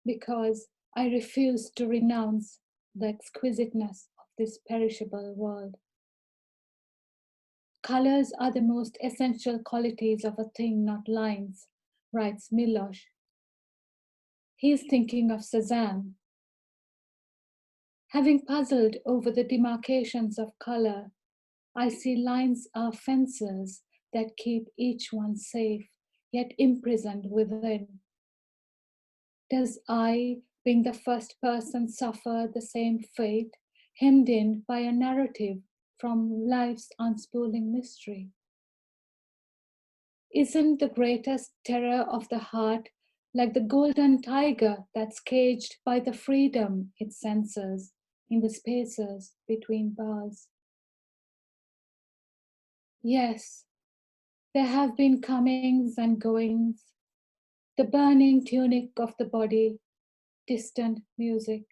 because I refuse to renounce the exquisiteness of this perishable world. Colors are the most essential qualities of a thing, not lines, writes Milosz. He is thinking of Cézanne. Having puzzled over the demarcations of color, I see lines are fences that keep each one safe, yet imprisoned within. Does I, being the first person, suffer the same fate, hemmed in by a narrative from life's unspooling mystery? isn't the greatest terror of the heart like the golden tiger that's caged by the freedom it senses in the spaces between bars? Yes, there have been comings and goings, the burning tunic of the body, distant music.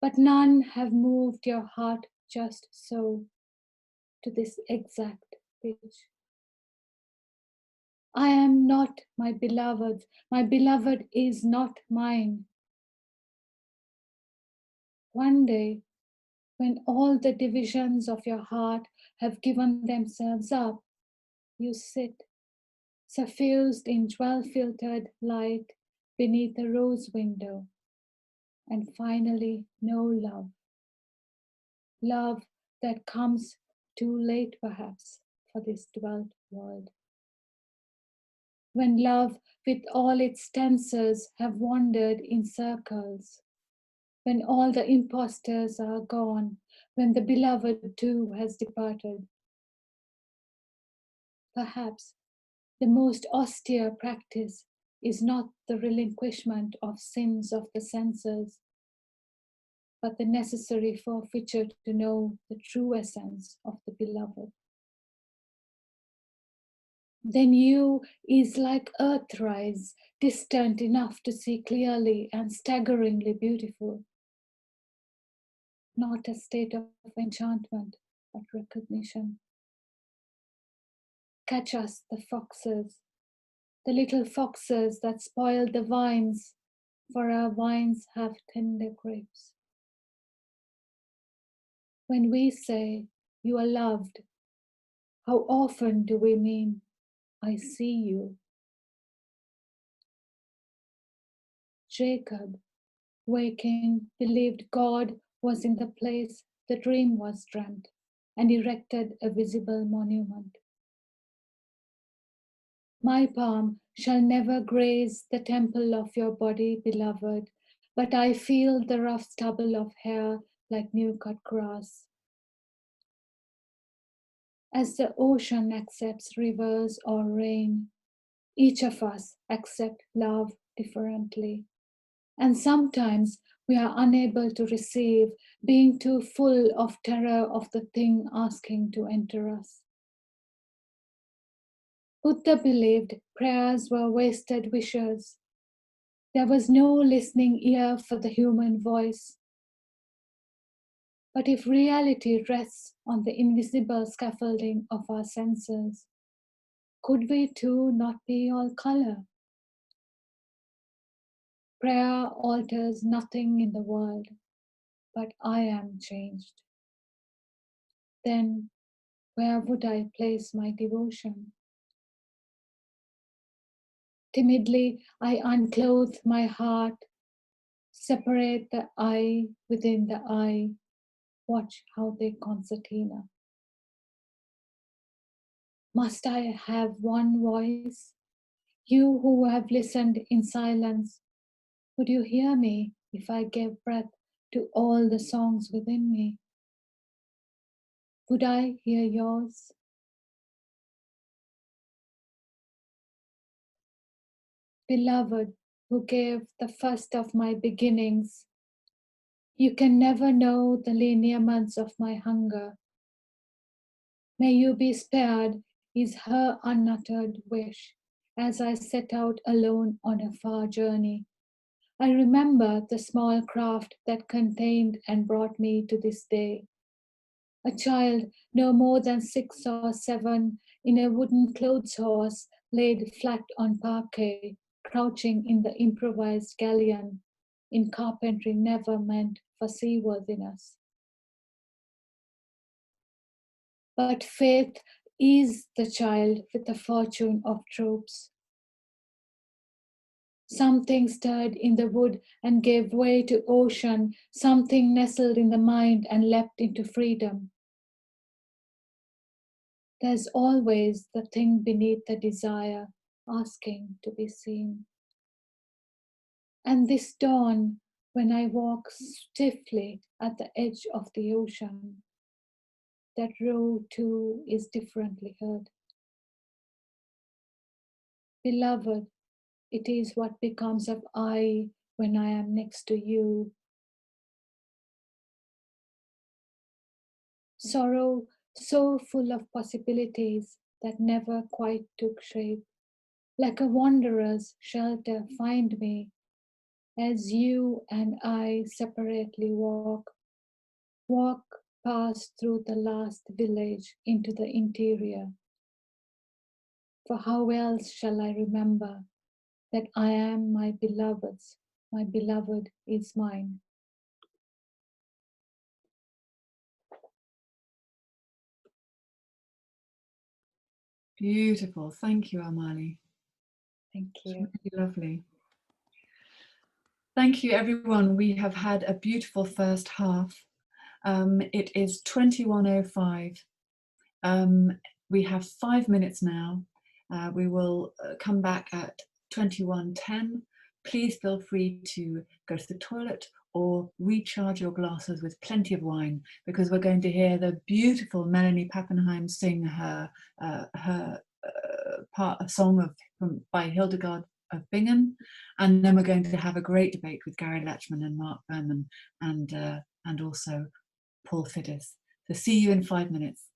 But none have moved your heart just so, to this exact pitch. I am not my beloved is not mine. One day, when all the divisions of your heart have given themselves up, you sit, suffused in jewel-filtered light beneath a rose window, and finally know love. Love that comes too late perhaps for this dwelt world. When love with all its stances have wandered in circles, when all the impostors are gone, when the beloved too has departed. Perhaps the most austere practice is not the relinquishment of sins of the senses, but the necessary forfeiture to know the true essence of the beloved. Then you is like earthrise, distant enough to see clearly and staggeringly beautiful. Not a state of enchantment, but recognition. Catch us the foxes, the little foxes that spoil the vines, for our vines have tender grapes. When we say, you are loved, how often do we mean, I see you? Jacob, waking, believed God was in the place the dream was dreamt, and erected a visible monument. My palm shall never graze the temple of your body, beloved, but I feel the rough stubble of hair like new cut grass. As the ocean accepts rivers or rain, each of us accept love differently. And sometimes we are unable to receive, being too full of terror of the thing asking to enter us. Buddha believed prayers were wasted wishes. There was no listening ear for the human voice. But if reality rests on the invisible scaffolding of our senses, could we too not be all color? Prayer alters nothing in the world, but I am changed. Then where would I place my devotion? Timidly, I unclothe my heart, separate the I within the I, watch how they concertina. Must I have one voice? You who have listened in silence, would you hear me if I gave breath to all the songs within me? Would I hear yours? Beloved, who gave the first of my beginnings, you can never know the lineaments of my hunger. May you be spared is her unuttered wish as I set out alone on a far journey. I remember the small craft that contained and brought me to this day. A child no more than 6 or 7 in a wooden clothes horse laid flat on parquet, crouching in the improvised galleon, in carpentry never meant for seaworthiness. But faith is the child with the fortune of troops. Something stirred in the wood and gave way to ocean. Something nestled in the mind and leapt into freedom. There's always the thing beneath the desire, asking to be seen. And this dawn, when I walk stiffly at the edge of the ocean, that row too is differently heard. Beloved, it is what becomes of I when I am next to you. Sorrow so full of possibilities that never quite took shape. Like a wanderer's shelter, find me as you and I separately walk past through the last village into the interior. For how else shall I remember that I am my beloved's, my beloved is mine? Beautiful. Thank you, Amali. Thank It's you. really lovely. Thank you, everyone. We have had a beautiful first half. It is 21:05. We have 5 minutes now. We will come back at 21:10. Please feel free to go to the toilet or recharge your glasses with plenty of wine, because we're going to hear the beautiful Melanie Pappenheim sing her a song by Hildegard of Bingen, and then we're going to have a great debate with Gary Latchman and Mark Berman and also Paul Fiddis. So see you in 5 minutes.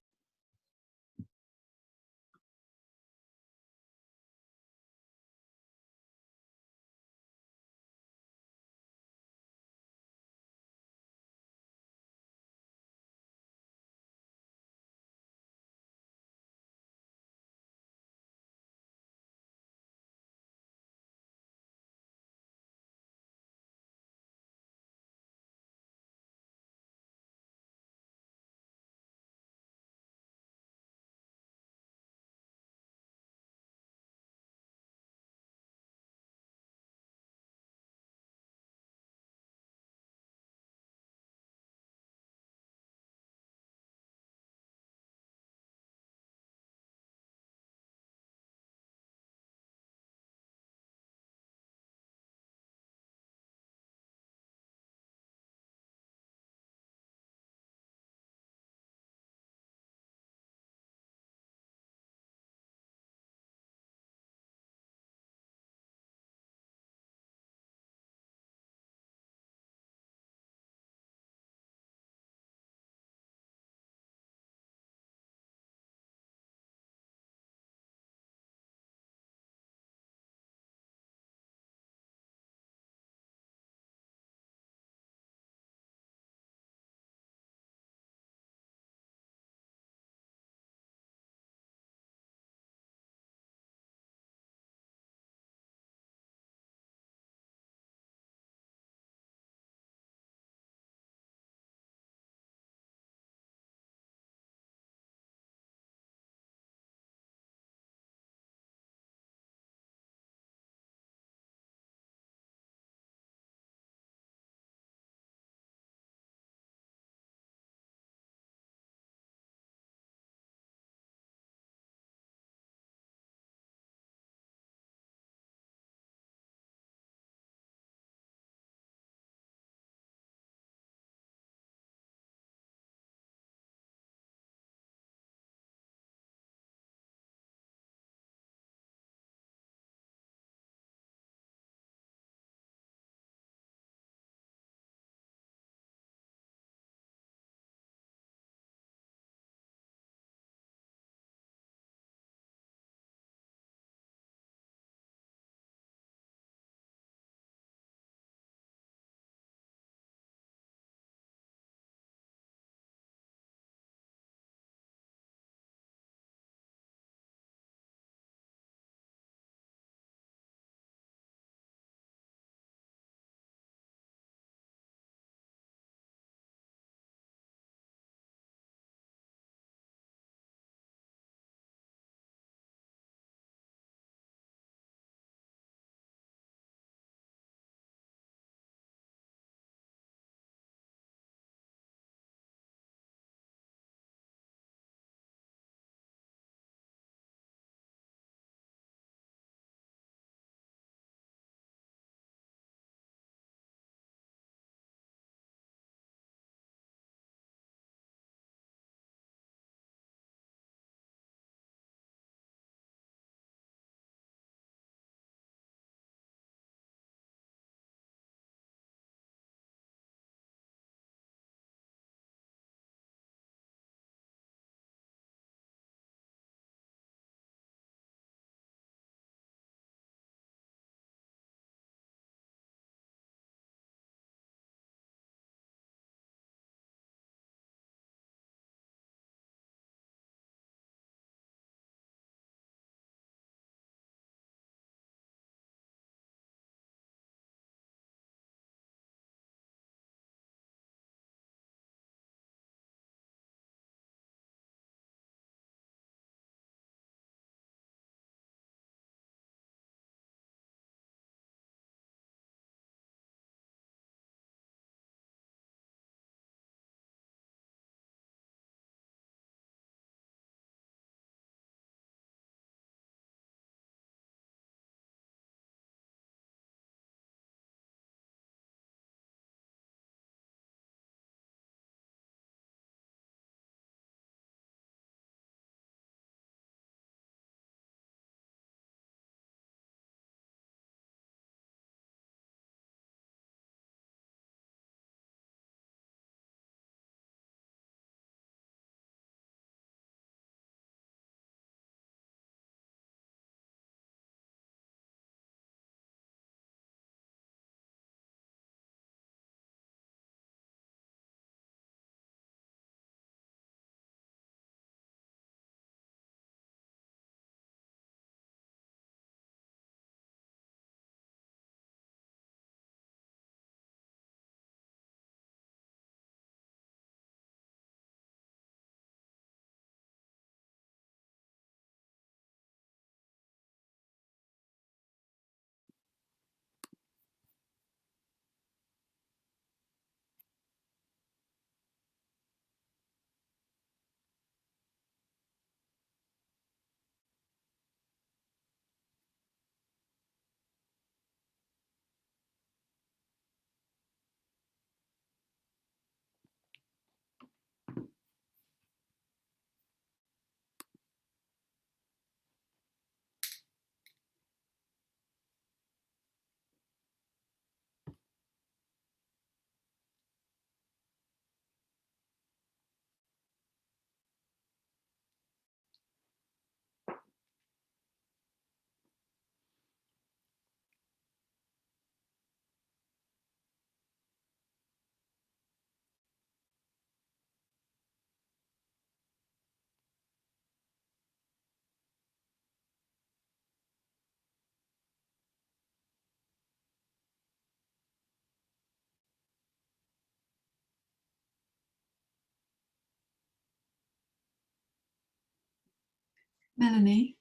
Melanie.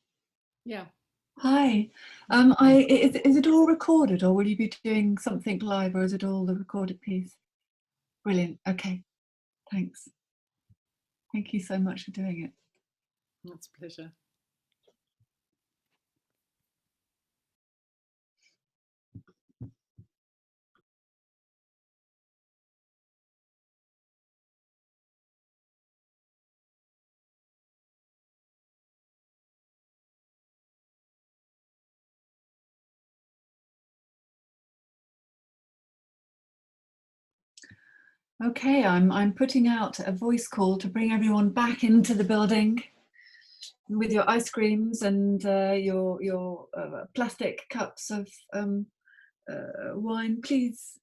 Yeah. Hi. Is it all recorded, or will you be doing something live, or is it all the recorded piece? Brilliant. Okay. Thanks. Thank you so much for doing it. That's a pleasure. Okay, I'm putting out a voice call to bring everyone back into the building with your ice creams and your plastic cups of wine. Please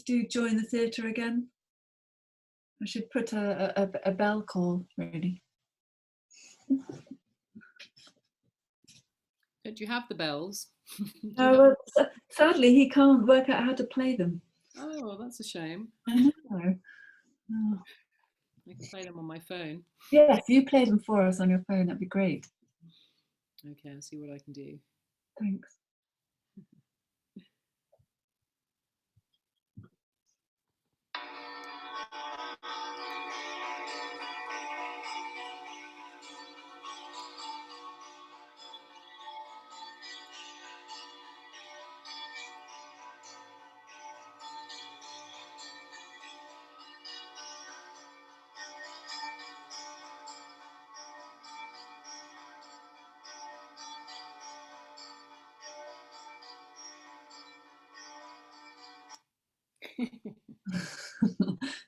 do join the theatre again. I should put a bell call, really. Don't you have the bells? Well, sadly, he can't work out how to play them. Oh, that's a shame. I know. Oh. I can play them on my phone. Yes, you play them for us on your phone. That'd be great. Okay, I'll see what I can do. Thanks.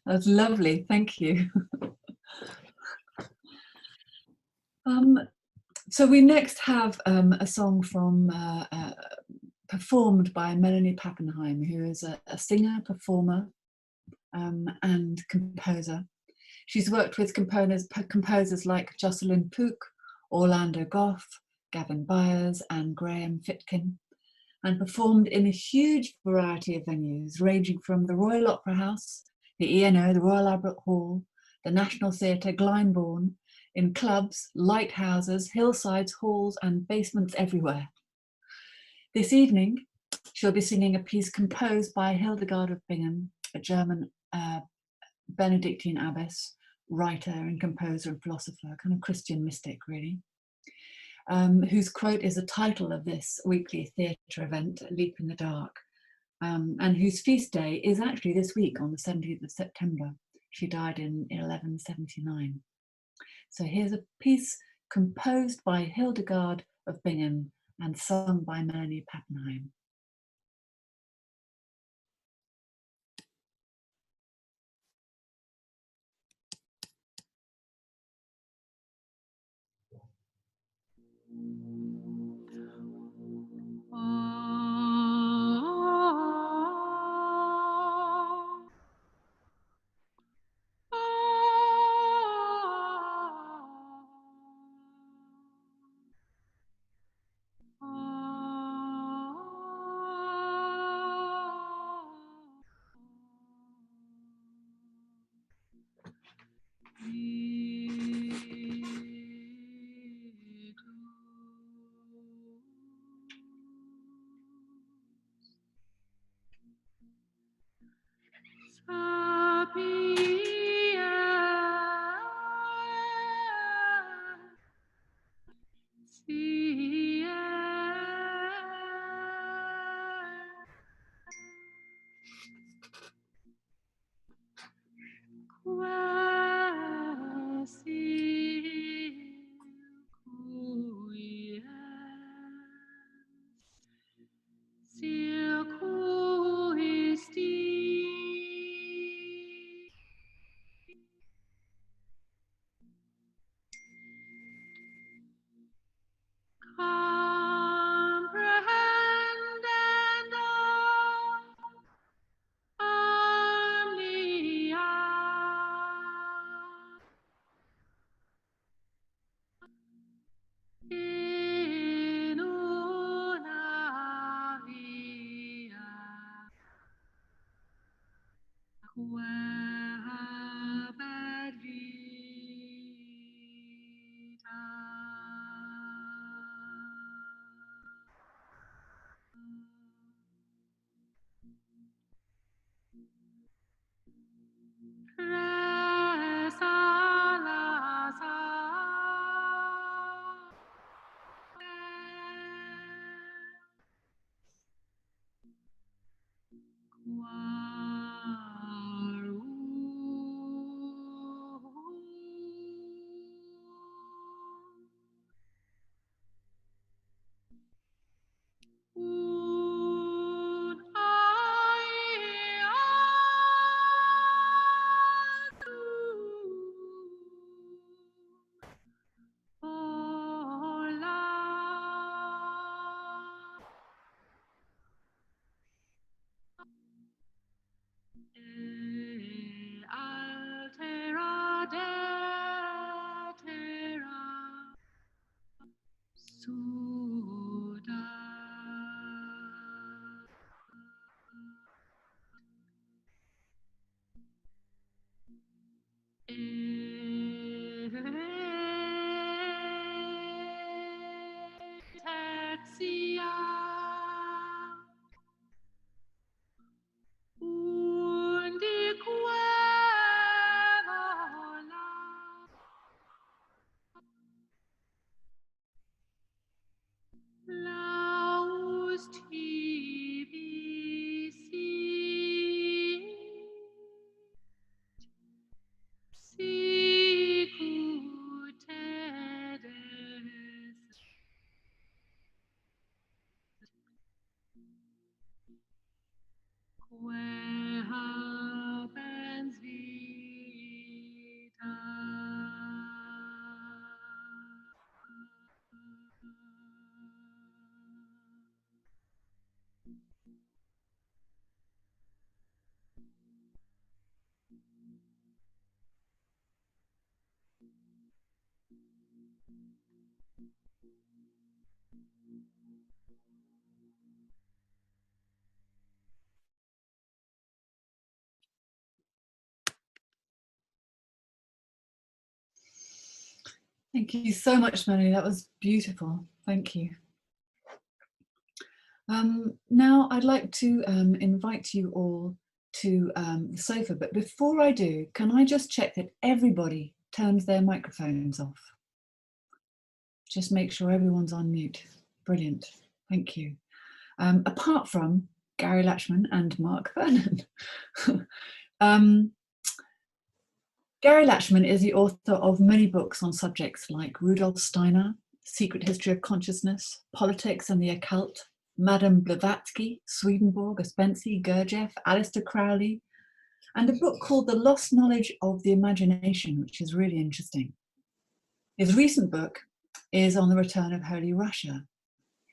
That's lovely. Thank you. So we next have a song from performed by Melanie Pappenheim, who is a singer, performer, and composer. She's worked with composers like Jocelyn Pook, Orlando Goff, Gavin Byers, and Graham Fitkin, and performed in a huge variety of venues, ranging from the Royal Opera House, the ENO, the Royal Albert Hall, the National Theatre, Glyndebourne, in clubs, lighthouses, hillsides, halls, and basements everywhere. This evening, she'll be singing a piece composed by Hildegard of Bingen, a German Benedictine abbess, writer and composer and philosopher, kind of Christian mystic, really, whose quote is the title of this weekly theatre event, Leap in the Dark, and whose feast day is actually this week on the 17th of September. She died in 1179. So here's a piece composed by Hildegard of Bingen and sung by Melanie Pappenheim. Thank you so much, Melanie. That was beautiful. Thank you. Now I'd like to invite you all to the sofa, but before I do, can I just check that everybody turns their microphones off? Just make sure everyone's on mute. Brilliant. Thank you. Apart from Gary Latchman and Mark Vernon. Gary Latchman is the author of many books on subjects like Rudolf Steiner, Secret History of Consciousness, Politics and the Occult, Madame Blavatsky, Swedenborg, Ouspensky, Gurdjieff, Aleister Crowley, and a book called The Lost Knowledge of the Imagination, which is really interesting. His recent book is on the return of Holy Russia.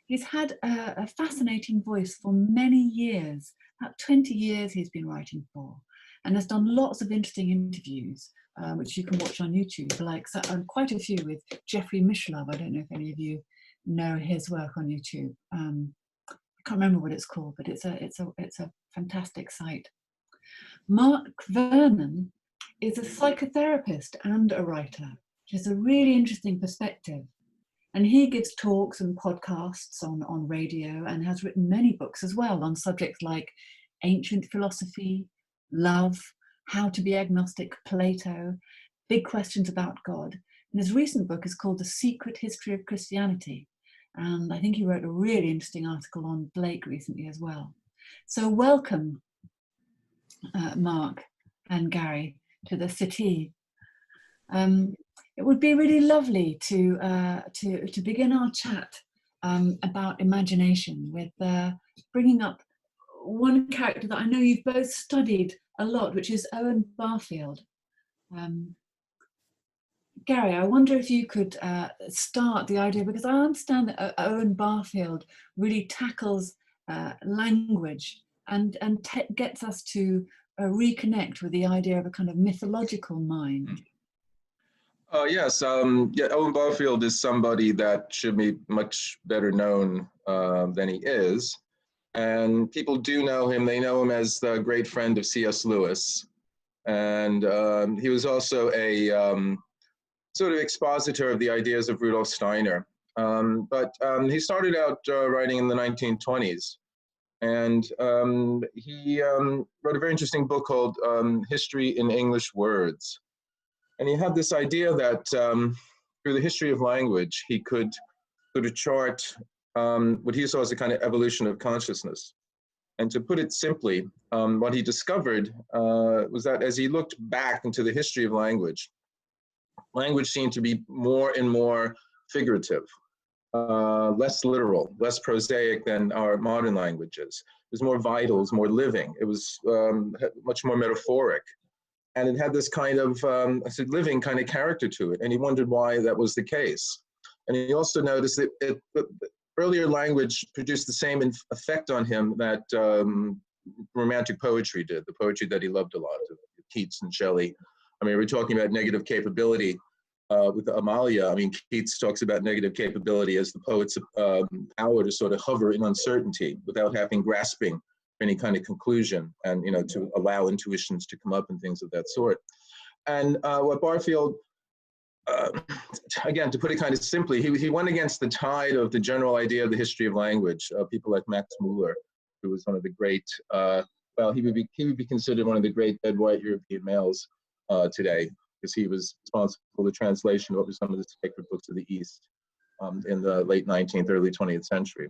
He's had a fascinating voice for many years, about 20 years he's been writing for, and has done lots of interesting interviews, which you can watch on YouTube, like quite a few with Jeffrey Mishlove. I don't know if any of you know his work on YouTube. I can't remember what it's called, but it's a fantastic site. Mark Vernon is a psychotherapist and a writer, which is a really interesting perspective. And he gives talks and podcasts on radio and has written many books as well on subjects like ancient philosophy, love, how to be agnostic, Plato, big questions about God. And his recent book is called The Secret History of Christianity. And I think he wrote a really interesting article on Blake recently as well. So welcome, Mark and Gary, to the city. It would be really lovely to begin our chat about imagination with bringing up one character that I know you've both studied a lot, which is Owen Barfield. Gary, I wonder if you could start the idea, because I understand that Owen Barfield really tackles language and gets us to reconnect with the idea of a kind of mythological mind. Yes, yeah, Owen Barfield is somebody that should be much better known than he is. And people do know him. They know him as the great friend of C.S. Lewis. And he was also a sort of expositor of the ideas of Rudolf Steiner. But he started out writing in the 1920s. And he wrote a very interesting book called History in English Words. And he had this idea that through the history of language, he could sort of chart what he saw as a kind of evolution of consciousness. And to put it simply, what he discovered was that as he looked back into the history of language, language seemed to be more and more figurative, less literal, less prosaic than our modern languages. It was more vital, it was more living, it was much more metaphoric. And it had this kind of living kind of character to it. And he wondered why that was the case. And he also noticed that earlier language produced the same effect on him that romantic poetry did, the poetry that he loved a lot, Keats and Shelley. I mean, we're talking about negative capability with Amalia. I mean, Keats talks about negative capability as the poet's power to sort of hover in uncertainty without having grasping any kind of conclusion, and to allow intuitions to come up and things of that sort. And what Barfield, again, to put it kind of simply, he went against the tide of the general idea of the history of language. People like Max Muller, who was one of the great, well, he would be considered one of the great dead white European males today, because he was responsible for the translation of what were some of the sacred books of the East in the late 19th, early 20th century.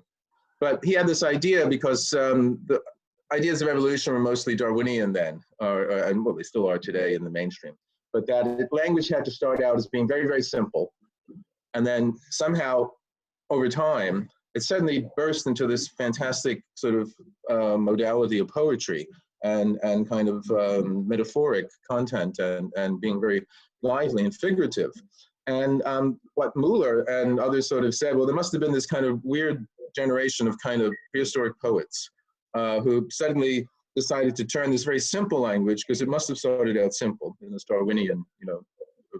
But he had this idea because the ideas of evolution were mostly Darwinian then, and well, they still are today in the mainstream. But that language had to start out as being very, very simple. And then somehow, over time, it suddenly burst into this fantastic sort of modality of poetry and kind of metaphoric content and being very lively and figurative. And what Muller and others sort of said, well, there must have been this kind of weird generation of kind of prehistoric poets who suddenly decided to turn this very simple language, because it must have started out simple in this Darwinian,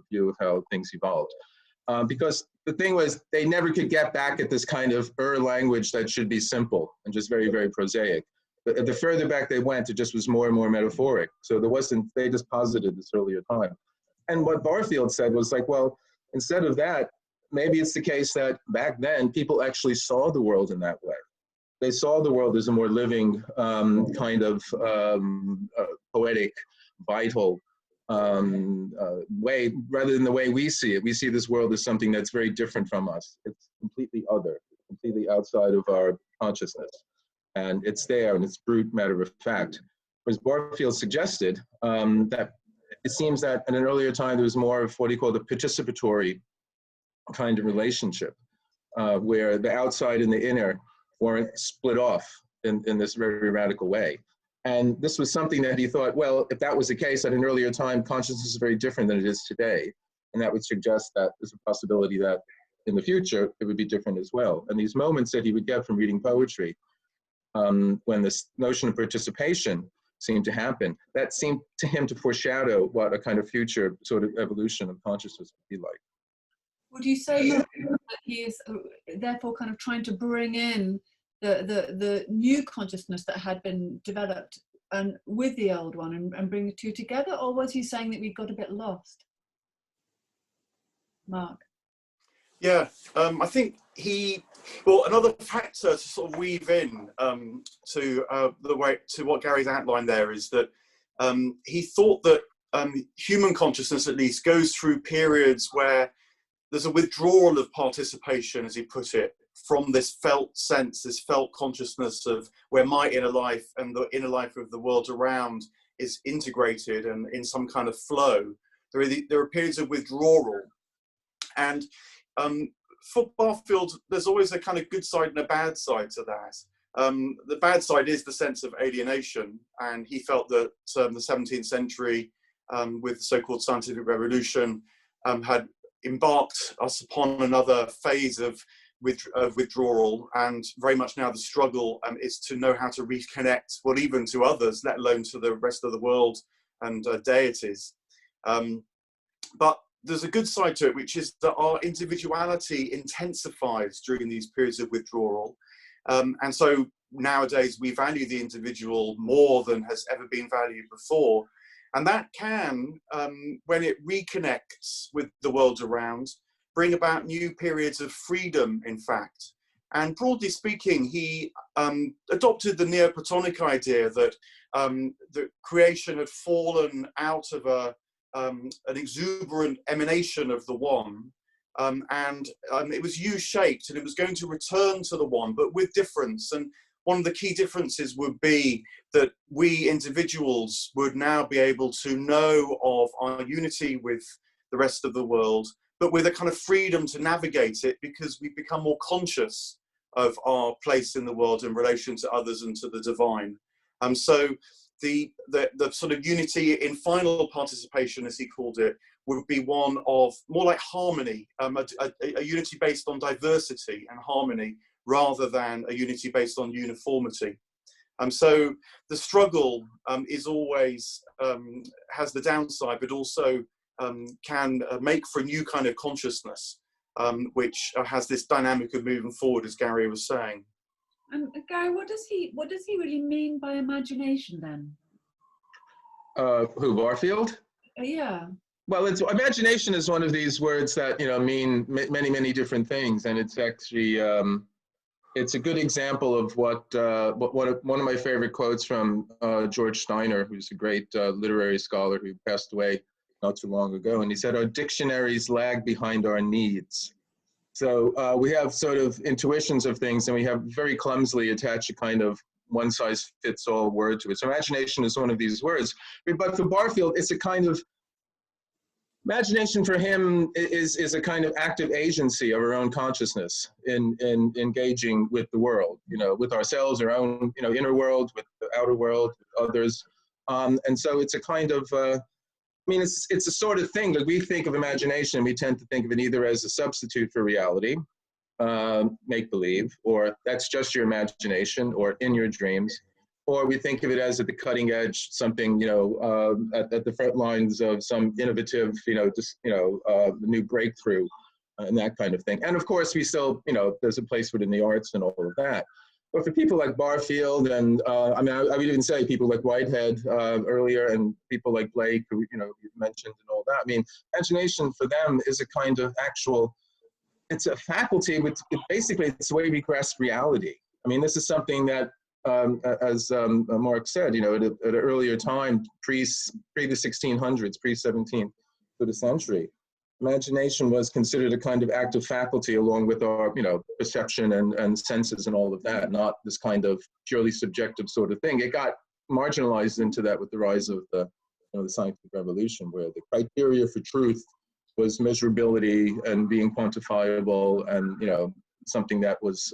view of how things evolved, because the thing was they never could get back at this kind of language that should be simple and just very, very prosaic. But the further back they went, it just was more and more metaphoric. So there wasn't, they just posited this earlier time. And what Barfield said was like, well, instead of that, maybe it's the case that back then people actually saw the world in that way. They saw the world as a more living, kind of poetic, vital way, rather than the way we see it. We see this world as something that's very different from us. It's completely other, completely outside of our consciousness. And it's there, and it's brute matter of fact. Whereas Barfield suggested that it seems that in an earlier time there was more of what he called a participatory kind of relationship, where the outside and the inner weren't split off in this very radical way. And this was something that he thought, well, if that was the case at an earlier time, consciousness is very different than it is today. And that would suggest that there's a possibility that in the future, it would be different as well. And these moments that he would get from reading poetry, when this notion of participation seemed to happen, that seemed to him to foreshadow what a kind of future sort of evolution of consciousness would be like. Would you say that he is therefore kind of trying to bring in the new consciousness that had been developed and with the old one and bring the two together, or was he saying that we got a bit lost? Mark? Yeah, I think well, another factor to sort of weave in to what Gary's outlined there is that he thought that human consciousness, at least, goes through periods where there's a withdrawal of participation, as he put it, from this felt sense, this felt consciousness of where my inner life and the inner life of the world around is integrated and in some kind of flow. There are periods of withdrawal. And for Barfield, there's always a kind of good side and a bad side to that. The bad side is the sense of alienation, and he felt that the 17th century, with the so-called scientific revolution, had embarked us upon another phase of withdrawal, and very much now the struggle is to know how to reconnect, well, even to others, let alone to the rest of the world and deities. But there's a good side to it, which is that our individuality intensifies during these periods of withdrawal. And so nowadays we value the individual more than has ever been valued before. And that can, when it reconnects with the world around, bring about new periods of freedom, in fact. And broadly speaking, he adopted the Neoplatonic idea that the creation had fallen out of an exuberant emanation of the one, and it was U-shaped, and it was going to return to the one, but with difference. And one of the key differences would be that we individuals would now be able to know of our unity with the rest of the world, but with a kind of freedom to navigate it, because we become more conscious of our place in the world in relation to others and to the divine. So the sort of unity in final participation, as he called it, would be one of more like harmony, a unity based on diversity and harmony, rather than a unity based on uniformity. So the struggle is always, has the downside, but also can make for a new kind of consciousness, which has this dynamic of moving forward, as Gary was saying. And Gary, what does he really mean by imagination then? Who, Barfield? Yeah. Well, imagination is one of these words that mean many, many different things, and it's actually it's a good example of what one of my favorite quotes from George Steiner, who's a great literary scholar who passed away not too long ago, and he said, "Our dictionaries lag behind our needs." So we have sort of intuitions of things, and we have very clumsily attached a kind of one-size-fits-all word to it. So imagination is one of these words. But for Barfield, it's a kind of, imagination for him is a kind of active agency of our own consciousness in engaging with the world, with ourselves, our own, inner world, with the outer world, with others. And so it's a kind of, it's a sort of thing that we think of imagination. We tend to think of it either as a substitute for reality, make-believe, or that's just your imagination, or in your dreams, or we think of it as at the cutting edge, something, at the front lines of some innovative, new breakthrough. and that kind of thing. And of course, we still, you know, there's a place within the arts and all of that. But for people like Barfield, and I mean, I would even say people like Whitehead earlier, and people like Blake, who, you know, you mentioned and all that. I mean, imagination for them is a kind of actual, it's a faculty, which basically it's the way we grasp reality. I mean, this is something that, as Mark said, you know, at an earlier time, pre the 1600s, pre-17th century, imagination was considered a kind of active faculty along with our, you know, perception and senses and all of that, not this kind of purely subjective sort of thing. It got marginalized into that with the rise of the, you know, the scientific revolution, where the criteria for truth was measurability and being quantifiable, and, you know, something that was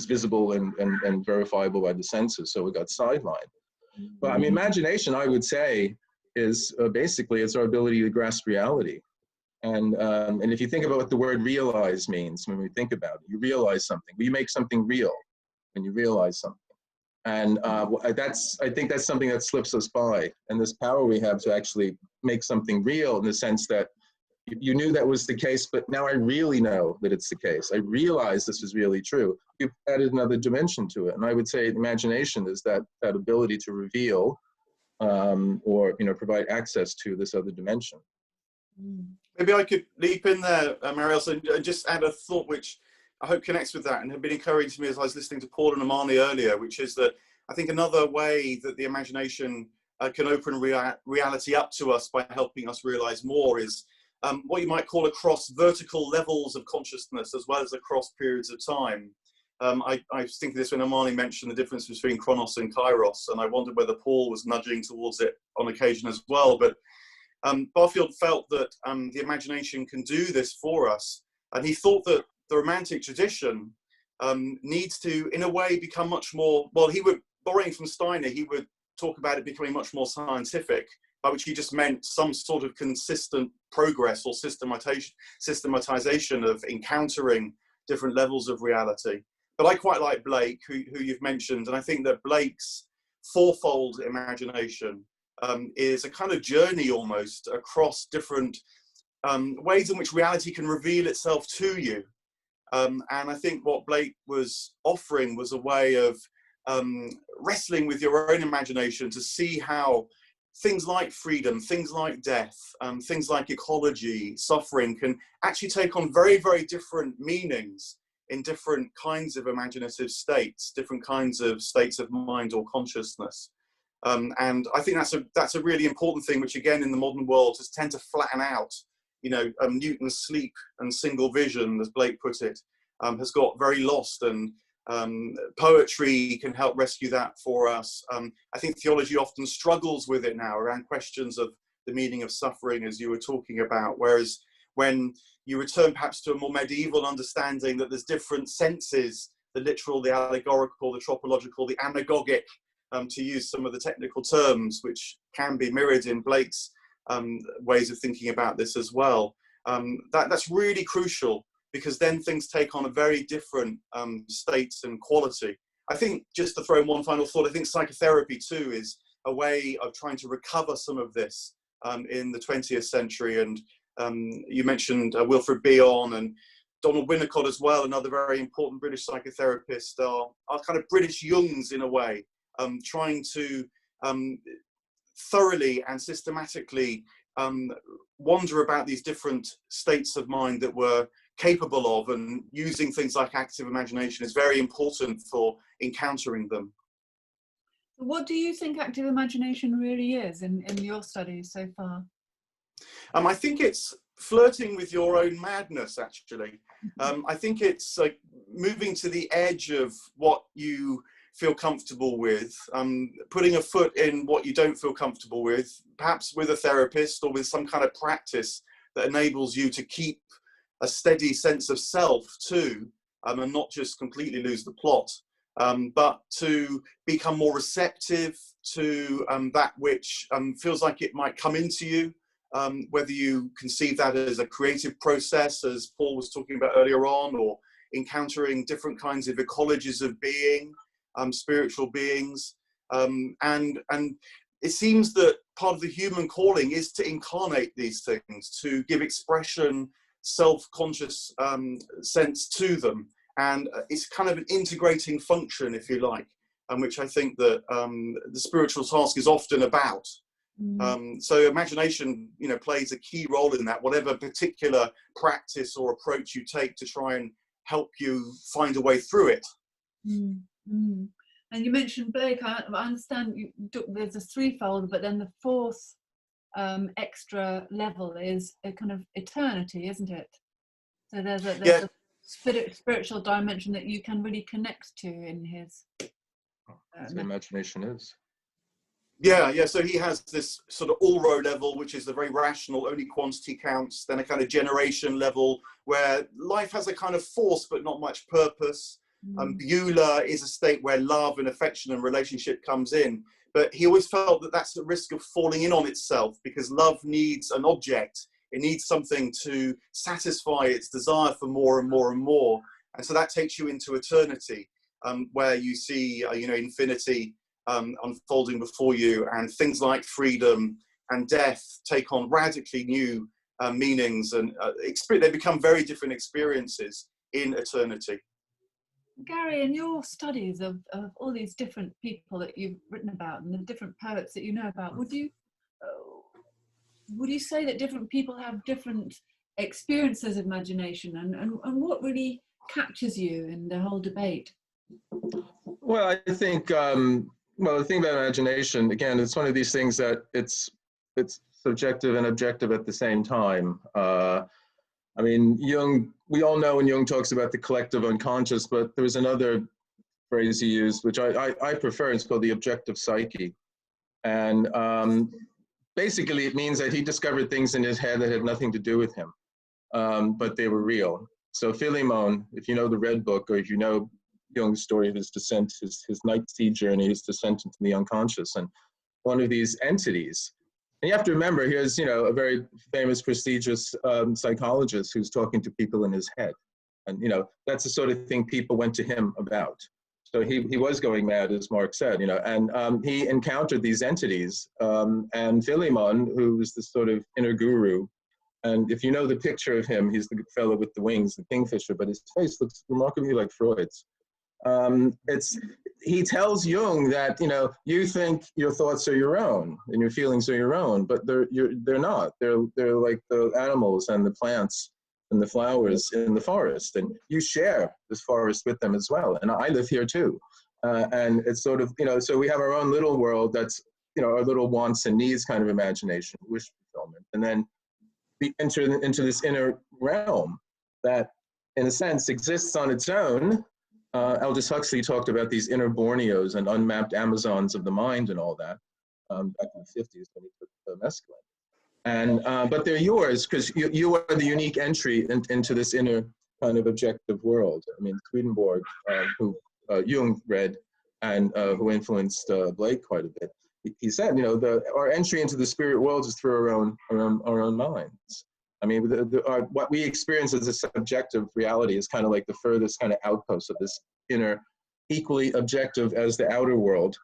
visible and verifiable by the senses. So it got sidelined. But I mean, imagination, I would say, is basically it's our ability to grasp reality. And if you think about what the word realize means, when we think about it, you realize something. You make something real when you realize something. And I think that's something that slips us by. And this power we have to actually make something real, in the sense that you knew that was the case, but now I really know that it's the case. I realize this is really true. You've added another dimension to it. And I would say imagination is that ability to reveal or, you know, provide access to this other dimension. Maybe I could leap in there, Marie-Elsa, and just add a thought which I hope connects with that and have been encouraging to me as I was listening to Paul and Amani earlier, which is that I think another way that the imagination can open reality up to us by helping us realize more is what you might call across vertical levels of consciousness, as well as across periods of time. I was thinking this when Amani mentioned the difference between chronos and kairos, and I wondered whether Paul was nudging towards it on occasion as well. But Barfield felt that the imagination can do this for us, and he thought that the Romantic tradition needs to, in a way, become much more, well, he would, borrowing from Steiner, he would talk about it becoming much more scientific, by which he just meant some sort of consistent progress or systematization of encountering different levels of reality. But I quite like Blake, who you've mentioned, and I think that Blake's fourfold imagination is a kind of journey almost across different ways in which reality can reveal itself to you. And I think what Blake was offering was a way of wrestling with your own imagination to see how things like freedom, things like death, things like ecology, suffering can actually take on very, very different meanings in different kinds of imaginative states, different kinds of states of mind or consciousness. And I think that's a really important thing, which again in the modern world has tend to flatten out. You know, Newton's sleep and single vision, as Blake put it, has got very lost, and poetry can help rescue that for us. I think theology often struggles with it now around questions of the meaning of suffering, as you were talking about, whereas when you return perhaps to a more medieval understanding that there's different senses, the literal, the allegorical, the tropological, the anagogic, to use some of the technical terms, which can be mirrored in Blake's ways of thinking about this as well. That's really crucial, because then things take on a very different states and quality. I think, just to throw in one final thought, I think psychotherapy too is a way of trying to recover some of this in the 20th century. And you mentioned Wilfred Bion and Donald Winnicott as well, another very important British psychotherapist, are kind of British Jungs in a way, trying to thoroughly and systematically wonder about these different states of mind that we're capable of, and using things like active imagination is very important for encountering them. What do you think active imagination really is in your studies so far? I think it's flirting with your own madness, actually. I think it's like moving to the edge of what you feel comfortable with, putting a foot in what you don't feel comfortable with, perhaps with a therapist or with some kind of practice that enables you to keep a steady sense of self too, and not just completely lose the plot, but to become more receptive to that which feels like it might come into you, whether you conceive that as a creative process, as Paul was talking about earlier on, or encountering different kinds of ecologies of being, spiritual beings. And it seems that part of the human calling is to incarnate these things, to give expression self-conscious sense to them. And it's kind of an integrating function, if you like, which I think that the spiritual task is often about. So imagination, plays a key role in that, whatever particular practice or approach you take to try and help you find a way through it. And you mentioned Blake. I understand there's a threefold, but then the fourth extra level is a kind of eternity, isn't it? So there's a spiritual dimension that you can really connect to in his. That's what imagination is. Yeah. So he has this sort of all-road level, which is the very rational, only quantity counts. Then a kind of generation level where life has a kind of force, but not much purpose. Beulah is a state where love and affection and relationship comes in. But he always felt that that's the risk of falling in on itself, because love needs an object. It needs something to satisfy its desire for more and more and more. And so that takes you into eternity, where you see, infinity unfolding before you, and things like freedom and death take on radically new meanings, and they become very different experiences in eternity. Gary, in your studies of all these different people that you've written about and the different poets that you know about, would you say that different people have different experiences of imagination, and what really captures you in the whole debate? Well, I think, the thing about imagination, again, it's one of these things that it's subjective and objective at the same time. Jung, we all know when Jung talks about the collective unconscious, but there was another phrase he used, which I prefer. It's called the objective psyche. And basically it means that he discovered things in his head that had nothing to do with him, but they were real. So Philemon, if you know the Red Book, or if you know Jung's story of his descent, his night sea journey, his descent into the unconscious, and one of these entities. And you have to remember, here's a very famous, prestigious psychologist who's talking to people in his head, and that's the sort of thing people went to him about. So he was going mad, as Mark said, and he encountered these entities, and Philemon, who was this sort of inner guru, and if you know the picture of him, he's the fellow with the wings, the kingfisher, but his face looks remarkably like Freud's. He tells Jung that you think your thoughts are your own and your feelings are your own, but they're not. They're like the animals and the plants and the flowers in the forest, and you share this forest with them as well. And I live here too, and it's sort of so we have our own little world that's our little wants and needs kind of imagination, wish fulfillment, and then we enter into this inner realm that, in a sense, exists on its own. Aldous Huxley talked about these inner Borneos and unmapped Amazons of the mind and all that back in the 50s when he took mescaline. And but they're yours because you are the unique entry into this inner kind of objective world. Swedenborg, who Jung read and who influenced Blake quite a bit, he said, our entry into the spirit world is through our own minds. What we experience as a subjective reality is kind of like the furthest kind of outpost of this inner, equally objective as the outer world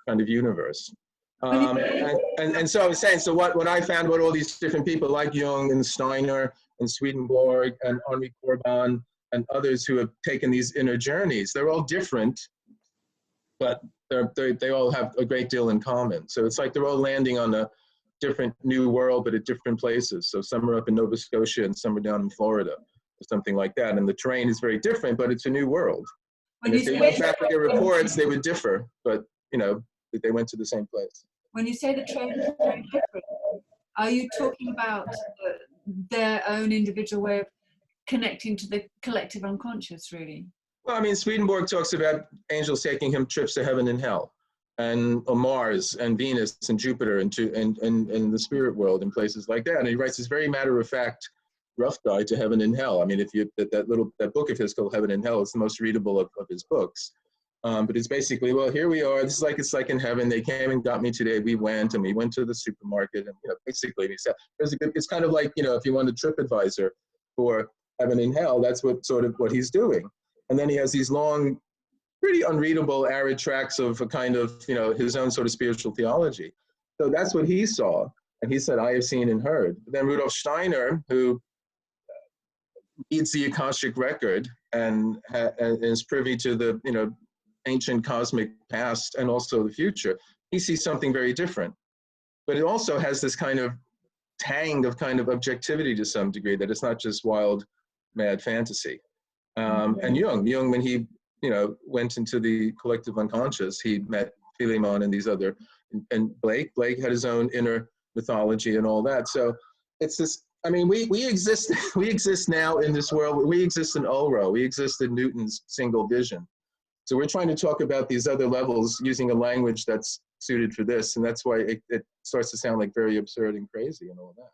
kind of universe. And so I was saying, so what I found about all these different people like Jung and Steiner and Swedenborg and Henri Corbin and others who have taken these inner journeys, they're all different, but they all have a great deal in common. So it's like they're all landing on a different new world, but at different places. So some are up in Nova Scotia and some are down in Florida or something like that. And the terrain is very different, but it's a new world. And if they went back with their reports, they would differ, but they went to the same place. When you say the terrain is very different, are you talking about their own individual way of connecting to the collective unconscious, really? Well, Swedenborg talks about angels taking him trips to heaven and hell, and Mars and Venus and Jupiter and the spirit world and places like that. And he writes this very matter-of-fact rough guide to heaven and hell. If that book of his called Heaven and Hell, it's the most readable of his books. But it's basically, well, here we are. This is like it's like in heaven. They came and got me today. We went to the supermarket, and basically he said it's kind of like if you want a TripAdvisor for heaven and hell, that's what he's doing. And then he has these long, pretty unreadable, arid tracts of a kind of his own sort of spiritual theology. So that's what he saw, and he said, "I have seen and heard." But then Rudolf Steiner, who reads the Akashic record and is privy to the, you know, ancient cosmic past and also the future, he sees something very different. But it also has this kind of tang of kind of objectivity to some degree, that it's not just wild, mad fantasy. And Jung, when he, you know, went into the collective unconscious, he met Philemon and these other, and Blake had his own inner mythology and all that. So it's this, I mean, we exist, we exist now in this world. We exist in Ulro, we exist in Newton's single vision. So we're trying to talk about these other levels using a language that's suited for this, and that's why it starts to sound like very absurd and crazy and all that.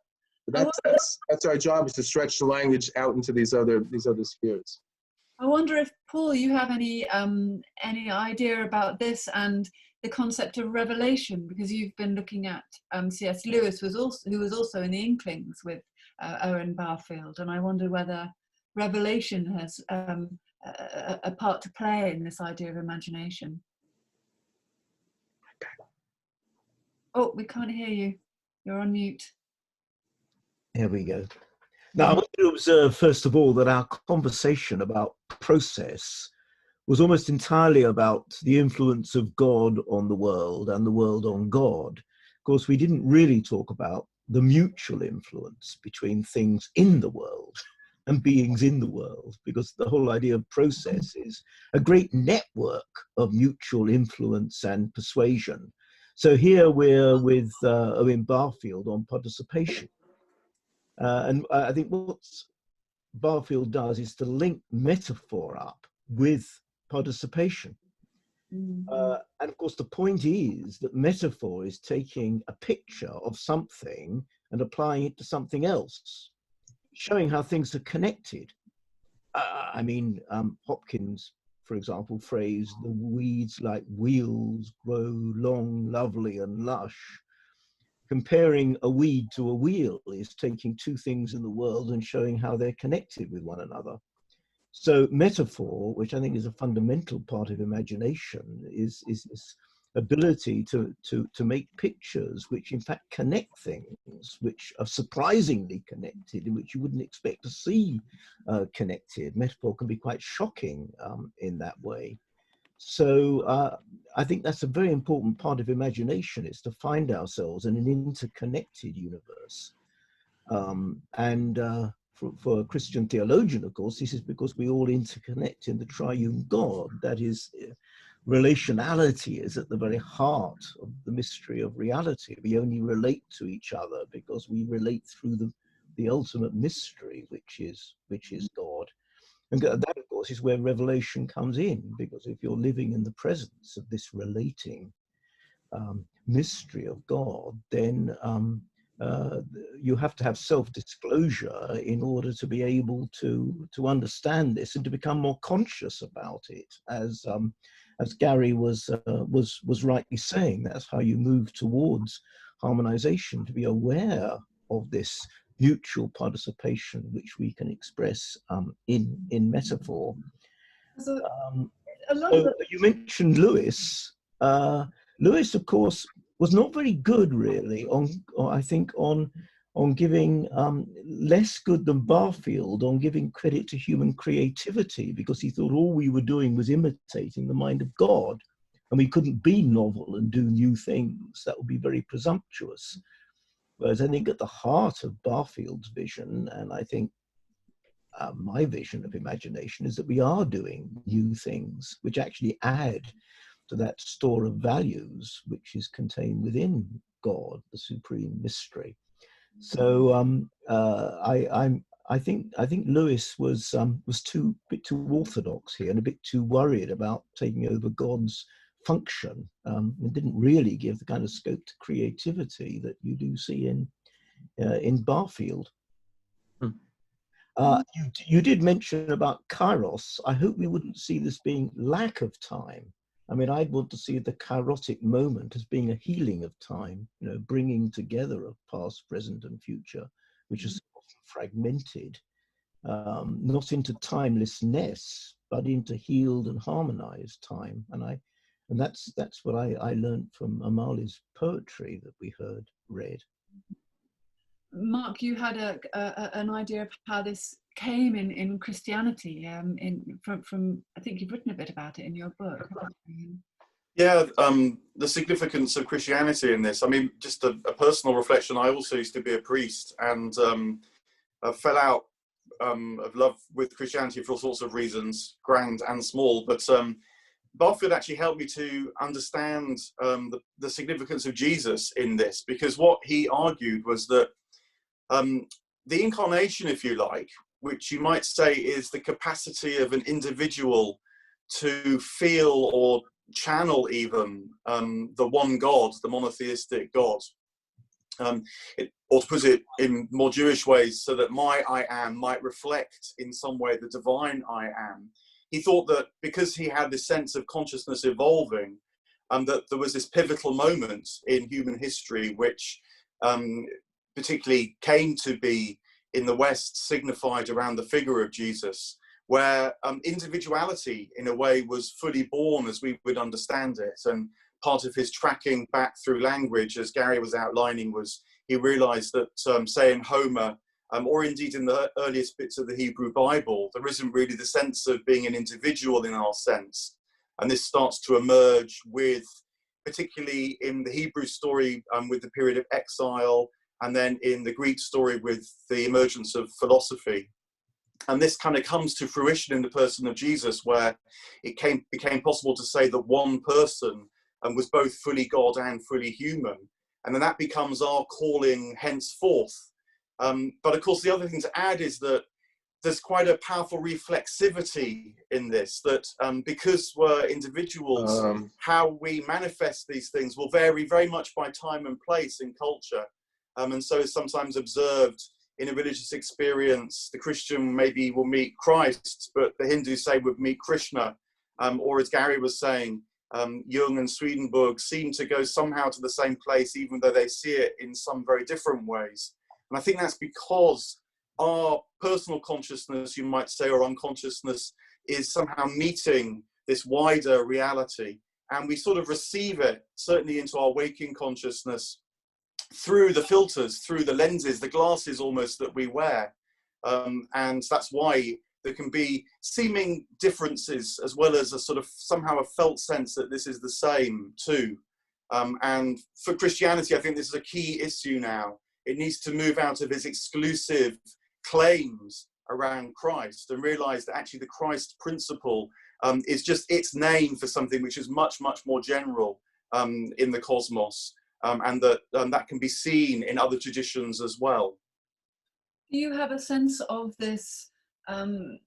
But that's our job, is to stretch the language out into these other spheres. I wonder if, Paul, you have any idea about this and the concept of revelation, because you've been looking at C.S. Lewis, who was also in the Inklings with Owen Barfield, and I wonder whether revelation has a part to play in this idea of imagination. Oh, we can't hear you. You're on mute. There we go. Now, I want you to observe, first of all, that our conversation about process was almost entirely about the influence of God on the world and the world on God. Of course, we didn't really talk about the mutual influence between things in the world and beings in the world, because the whole idea of process is a great network of mutual influence and persuasion. So here we're with Owen Barfield on participation. And I think what Barfield does is to link metaphor up with participation. And of course, the point is that metaphor is taking a picture of something and applying it to something else, showing how things are connected. I mean, Hopkins, for example, phrased the weeds like wheels grow long, lovely, and lush. Comparing a weed to a wheel is taking two things in the world and showing how they're connected with one another. So metaphor, which I think is a fundamental part of imagination, is this ability to make pictures which in fact connect things, which are surprisingly connected, in which you wouldn't expect to see connected. Metaphor can be quite shocking in that way. So I think that's a very important part of imagination, is to find ourselves in an interconnected universe. For a Christian theologian, of course, this is because we all interconnect in the triune God. That is, relationality is at the very heart of the mystery of reality. We only relate to each other because we relate through the ultimate mystery, which is God. And that, of course, is where revelation comes in, because if you're living in the presence of this relating mystery of God, then you have to have self-disclosure in order to be able to understand this and to become more conscious about it. As Gary was rightly saying, that's how you move towards harmonization, to be aware of this mutual participation, which we can express in metaphor. So, you mentioned Lewis. Lewis, of course, was not very good, really, on giving less good than Barfield on giving credit to human creativity, because he thought all we were doing was imitating the mind of God, and we couldn't be novel and do new things. That would be very presumptuous. Whereas I think at the heart of Barfield's vision, and I think my vision of imagination, is that we are doing new things which actually add to that store of values which is contained within God, the supreme mystery. So I think Lewis was a bit too orthodox here, and a bit too worried about taking over God's function, and didn't really give the kind of scope to creativity that you do see in Barfield. You did mention about kairos. I hope we wouldn't see this being lack of time. I mean, I'd want to see the kairotic moment as being a healing of time, you know, bringing together of past, present, and future, which is often fragmented, not into timelessness, but into healed and harmonized time. And that's what I learned from Amali's poetry that we heard read. Mark, you had an idea of how this came in Christianity. From I think you've written a bit about it in your book. Yeah, the significance of Christianity in this. I mean, just a personal reflection. I also used to be a priest, and I fell out of love with Christianity for all sorts of reasons, grand and small. But Barfield actually helped me to understand the significance of Jesus in this, because what he argued was that the incarnation, if you like, which you might say is the capacity of an individual to feel or channel even the one God, the monotheistic God, or to put it in more Jewish ways, so that my I am might reflect in some way the divine I am. He thought that because he had this sense of consciousness evolving, that there was this pivotal moment in human history, which particularly came to be in the West signified around the figure of Jesus, where individuality in a way was fully born as we would understand it. And part of his tracking back through language, as Gary was outlining, was he realized that say in Homer, or indeed in the earliest bits of the Hebrew Bible, there isn't really the sense of being an individual in our sense. And this starts to emerge with, particularly in the Hebrew story, with the period of exile, and then in the Greek story with the emergence of philosophy. And this kind of comes to fruition in the person of Jesus, where it became possible to say that one person was both fully God and fully human. And then that becomes our calling henceforth. But of course, the other thing to add is that there's quite a powerful reflexivity in this, that because we're individuals, how we manifest these things will vary very much by time and place in culture. And so it's sometimes observed in a religious experience, the Christian maybe will meet Christ, but the Hindus say would meet Krishna. Or as Gary was saying, Jung and Swedenborg seem to go somehow to the same place, even though they see it in some very different ways. And I think that's because our personal consciousness, you might say, or unconsciousness, is somehow meeting this wider reality. And we sort of receive it, certainly into our waking consciousness, through the filters, through the lenses, the glasses almost that we wear. And that's why there can be seeming differences, as well as a sort of somehow a felt sense that this is the same too. And for Christianity, I think this is a key issue now. It needs to move out of its exclusive claims around Christ and realize that actually the Christ principle is just its name for something which is much, much more general in the cosmos. And that can be seen in other traditions as well. Do you have a sense of this kind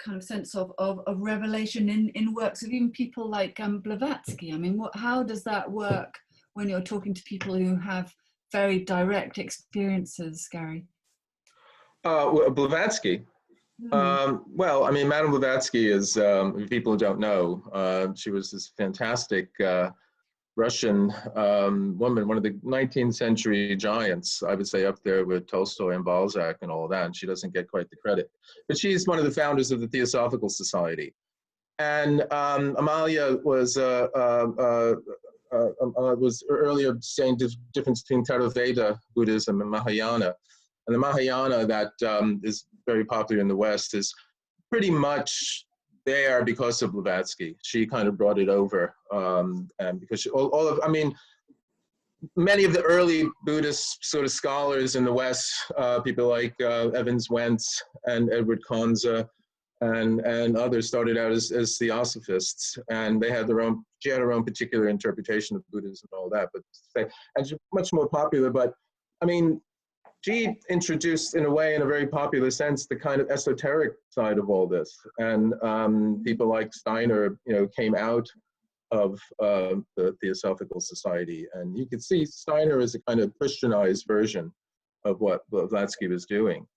of sense of revelation in works of even people like Blavatsky? I mean, how does that work when you're talking to people who have very direct experiences, Gary? Blavatsky. Well, I mean, Madame Blavatsky is, people who don't know, she was this fantastic Russian woman, one of the 19th century giants, I would say, up there with Tolstoy and Balzac and all that, and she doesn't get quite the credit. But she's one of the founders of the Theosophical Society. And Amalia was earlier saying the difference between Theravada Buddhism and Mahayana. And the Mahayana that is very popular in the West is pretty much there because of Blavatsky. She kind of brought it over, and because I mean, many of the early Buddhist sort of scholars in the West, people like Evans Wentz and Edward Conza and others, started out as theosophists, and they had their own. She had her own particular interpretation of Buddhism and all that, and she's much more popular. But I mean, she introduced, in a way, in a very popular sense, the kind of esoteric side of all this. And people like Steiner, came out of the Theosophical Society. And you could see Steiner as a kind of Christianized version of what Blavatsky was doing.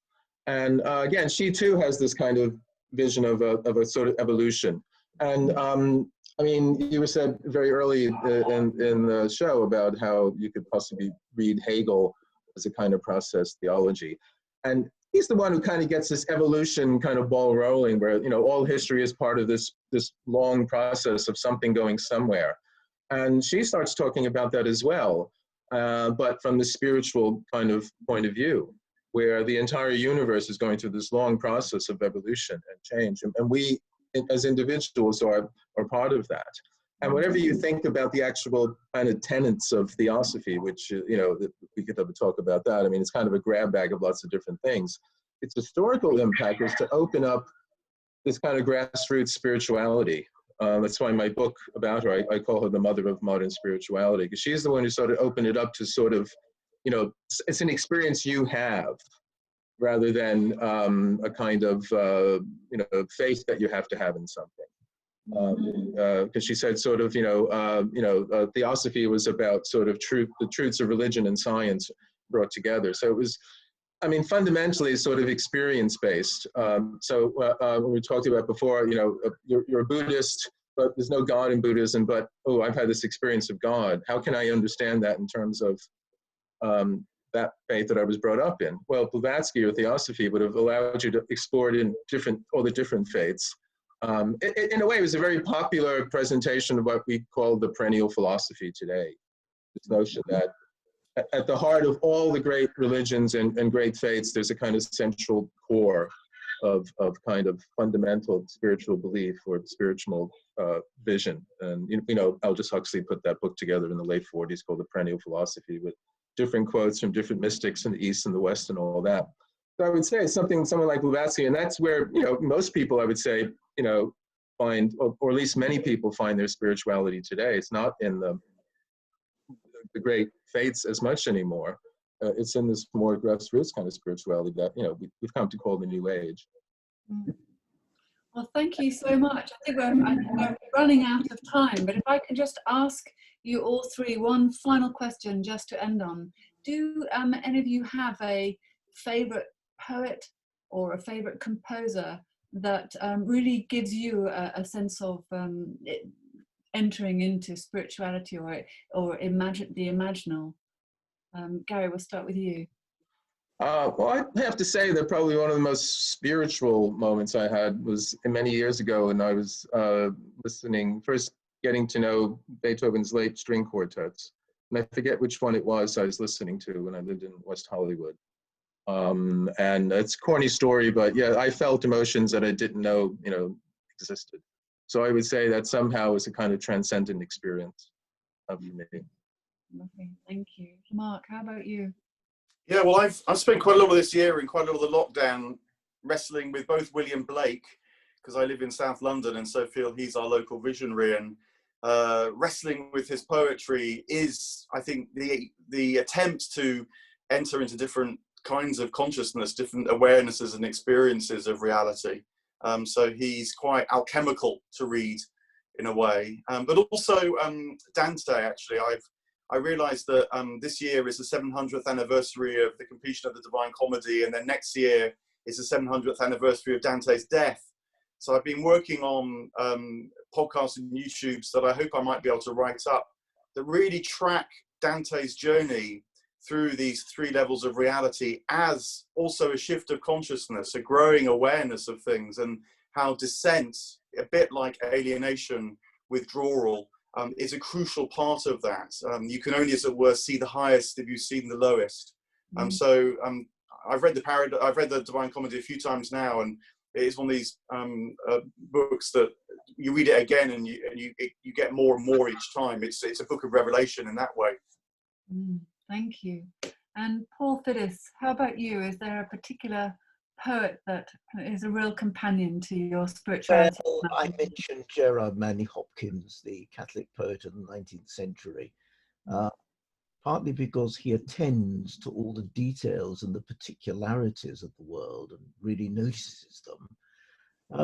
And again, she too has this kind of vision of a sort of evolution. And I mean, you said very early in the show about how you could possibly read Hegel as a kind of process theology. And he's the one who kind of gets this evolution kind of ball rolling, where, all history is part of this long process of something going somewhere. And she starts talking about that as well, but from the spiritual kind of point of view. where the entire universe is going through this long process of evolution and change. And we, as individuals, are part of that. And whatever you think about the actual kind of tenets of theosophy, which, you know, we could have a talk about that. I mean, it's kind of a grab bag of lots of different things. Its historical impact was to open up this kind of grassroots spirituality. That's why my book about her, I call her the mother of modern spirituality, because she's the one who sort of opened it up to sort of, you know, it's an experience you have rather than a kind of, you know, faith that you have to have in something. Because she said sort of, theosophy was about sort of the truths of religion and science brought together. So it was, I mean, fundamentally sort of experience-based. When we talked about before, you know, you're a Buddhist, but there's no God in Buddhism, but, oh, I've had this experience of God. How can I understand that in terms of that faith that I was brought up in? Well, Blavatsky or theosophy would have allowed you to explore it in all the different faiths. In a way, it was a very popular presentation of what we call the perennial philosophy today. This notion that at the heart of all the great religions and great faiths, there's a kind of central core of kind of fundamental spiritual belief or spiritual vision. And, you know, Aldous Huxley put that book together in the late 40s called The Perennial Philosophy, with different quotes from different mystics in the East and the West and all that. So I would say someone like Blavatsky, and that's where, you know, most people, I would say, you know, find, or at least many people find their spirituality today. It's not in the great faiths as much anymore. It's in this more grassroots kind of spirituality that, you know, we've come to call the New Age. Well, thank you so much. I think we're running out of time, but if I could just ask you all three one final question just to end on. Do any of you have a favorite poet or a favorite composer that really gives you a sense of entering into spirituality or imagine the imaginal? Gary, we'll start with you. Well, I have to say that probably one of the most spiritual moments I had was many years ago, and I was first getting to know Beethoven's late string quartets. And I forget which one it was I was listening to when I lived in West Hollywood. And it's a corny story, but yeah, I felt emotions that I didn't know, you know, existed. So I would say that somehow was a kind of transcendent experience for me. Okay, thank you. Mark, how about you? Yeah, well, I've spent quite a lot of this year and quite a lot of the lockdown wrestling with both William Blake, because I live in South London and so feel he's our local visionary, and wrestling with his poetry is, I think, the attempt to enter into different kinds of consciousness, different awarenesses and experiences of reality. So he's quite alchemical to read in a way, but also Dante, actually. I realized that this year is the 700th anniversary of the completion of the Divine Comedy, and then next year is the 700th anniversary of Dante's death. So I've been working on podcasts and YouTubes that I hope I might be able to write up that really track Dante's journey through these three levels of reality as also a shift of consciousness, a growing awareness of things, and how descent, a bit like alienation, withdrawal, is a crucial part of that. You can only, as it were, see the highest if you've seen the lowest. So I've read the Divine Comedy a few times now, and it is one of these books that you read it again and you get more and more each time. It's a book of revelation in that way. Thank you. And Paul Phillis, how about you? Is there a particular poet that is a real companion to your spirituality? Well, I mentioned Gerard Manley Hopkins, the Catholic poet of the 19th century, partly because he attends to all the details and the particularities of the world and really notices them,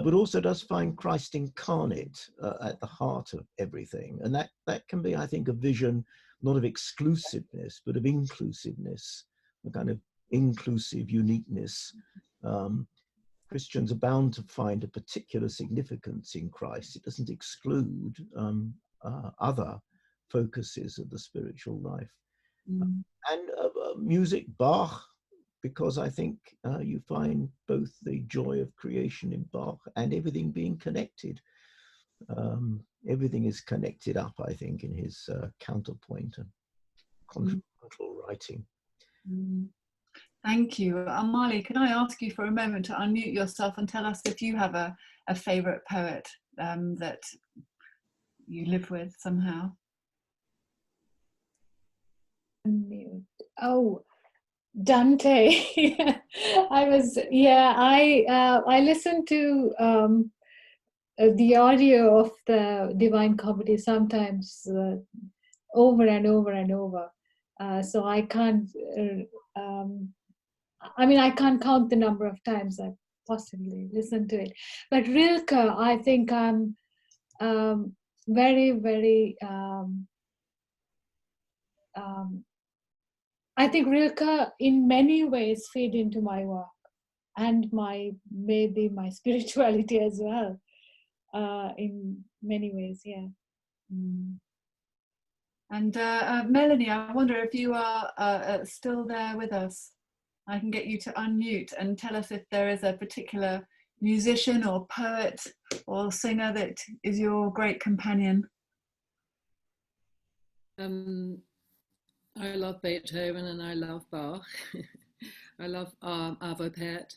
but also does find Christ incarnate at the heart of everything. And that can be, I think, a vision not of exclusiveness, but of inclusiveness, a kind of inclusive uniqueness. Christians are bound to find a particular significance in Christ. It doesn't exclude other focuses of the spiritual life. And music, Bach, because I think you find both the joy of creation in Bach and everything being connected. Everything is connected up, I think, in his counterpoint and contrapuntal writing. Thank you. Amali, can I ask you for a moment to unmute yourself and tell us if you have a favourite poet that you live with somehow? Unmute. Oh, Dante. I listened to the audio of the Divine Comedy sometimes over and over and over. So I can't, I can't count the number of times I've possibly listened to it. But Rilke, I think I'm very, very, I think Rilke in many ways feed into my work and maybe my spirituality as well, in many ways, yeah. Mm. And Melanie, I wonder if you are still there with us. I can get you to unmute and tell us if there is a particular musician or poet or singer that is your great companion. I love Beethoven and I love Bach. I love Arvo Pärt.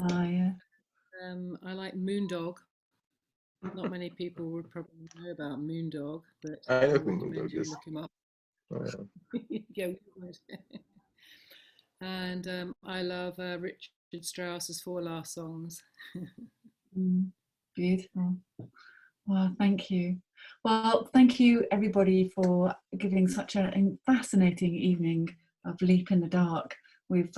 Ah, yeah. I like Moondog. Not many people would probably know about Moondog, but I I know who recommend Moondog you is. look him up. Oh, yeah. Yeah, you would. And I love Richard Strauss's 4 last songs. Beautiful. Well, thank you. Well, thank you everybody for giving such a fascinating evening of Leap in the Dark. We've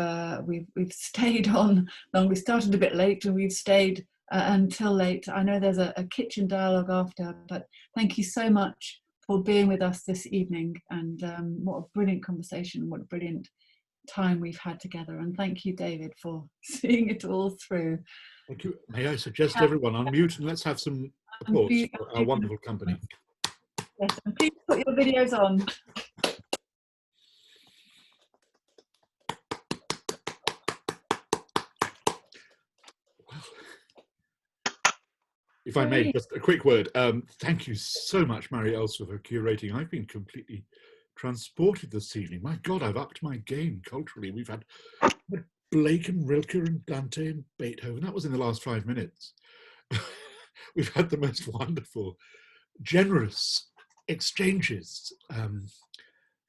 stayed on long. We started a bit late and we've stayed until late. I know there's a kitchen dialogue after, but thank you so much for being with us this evening. And what a brilliant conversation, what a brilliant time we've had together. And thank you, David, for seeing it all through. Thank you. May I suggest everyone unmute and let's have some applause for our wonderful company. Yes, and please put your videos on. If I may, just a quick word. Thank you so much, Marie-Elsa, for curating. I've been completely transported this evening. My God, I've upped my game culturally. We've had Blake and Rilke and Dante and Beethoven. That was in the last 5 minutes. We've had the most wonderful, generous exchanges. I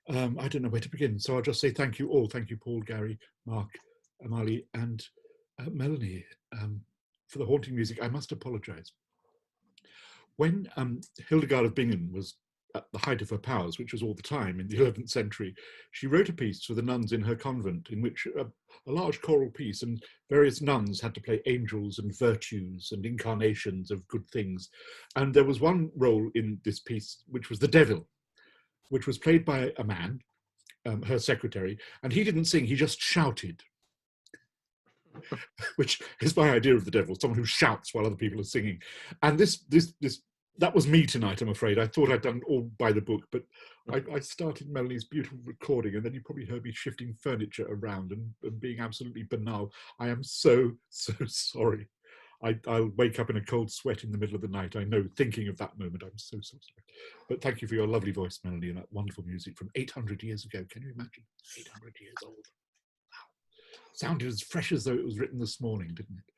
don't know where to begin, so I'll just say thank you all. Thank you, Paul, Gary, Mark, Amali, and Melanie, for the haunting music. I must apologize. When Hildegard of Bingen was at the height of her powers, which was all the time in the 11th century, she wrote a piece for the nuns in her convent in which a large choral piece, and various nuns had to play angels and virtues and incarnations of good things. And there was one role in this piece, which was the devil, which was played by a man, her secretary, and he didn't sing, he just shouted. Which is my idea of the devil, someone who shouts while other people are singing. And that was me tonight, I'm afraid. I thought I'd done all by the book, but I started Melanie's beautiful recording, and then you probably heard me shifting furniture around and being absolutely banal. I am so, so sorry. I'll wake up in a cold sweat in the middle of the night, I know, thinking of that moment. I'm so, so sorry. But thank you for your lovely voice, Melanie, and that wonderful music from 800 years ago. Can you imagine? 800 years old. Sounded as fresh as though it was written this morning, didn't it?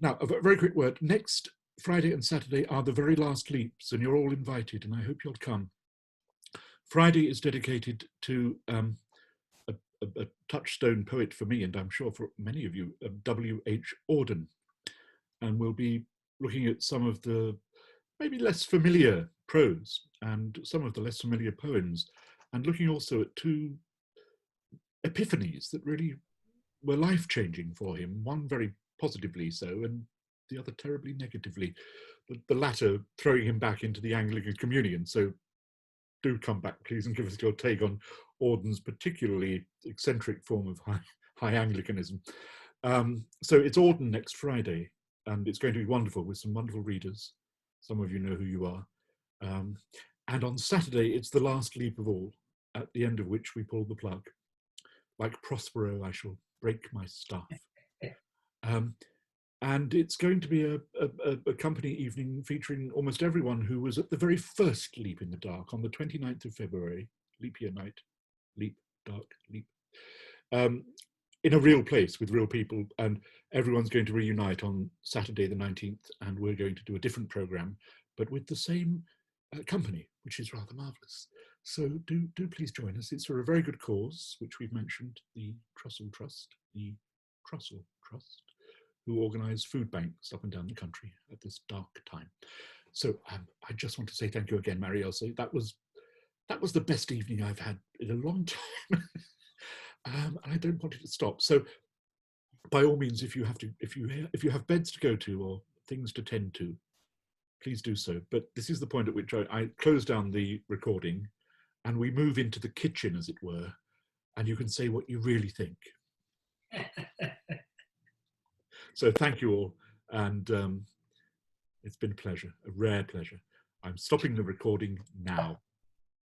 Now, a very quick word. Next Friday and Saturday are the very last leaps, and you're all invited, and I hope you'll come. Friday is dedicated to a touchstone poet for me, and I'm sure for many of you, W.H. Auden. And we'll be looking at some of the maybe less familiar prose and some of the less familiar poems, and looking also at 2 epiphanies that really were life-changing for him, one very positively so, and the other terribly negatively, the latter throwing him back into the Anglican communion. So do come back, please, and give us your take on Auden's particularly eccentric form of high Anglicanism. So it's Auden next Friday, and it's going to be wonderful with some wonderful readers. Some of you know who you are. And on Saturday, it's the last leap of all, at the end of which we pull the plug. Like Prospero, I shall break my staff. And it's going to be a company evening featuring almost everyone who was at the very first Leap in the Dark on the 29th of February, leap year night, leap, dark, leap. in a real place with real people, and everyone's going to reunite on Saturday the 19th, and we're going to do a different program, but with the same company, which is rather marvelous. So do please join us. It's for a very good cause, which we've mentioned, the Trussell Trust, who organise food banks up and down the country at this dark time. So I just want to say thank you again, Marie-Elsa. That was the best evening I've had in a long time. And I don't want it to stop. So by all means, if you have beds to go to or things to tend to, please do so. But this is the point at which I close down the recording and we move into the kitchen, as it were, and you can say what you really think. So thank you all, and it's been a pleasure, a rare pleasure. I'm stopping the recording now.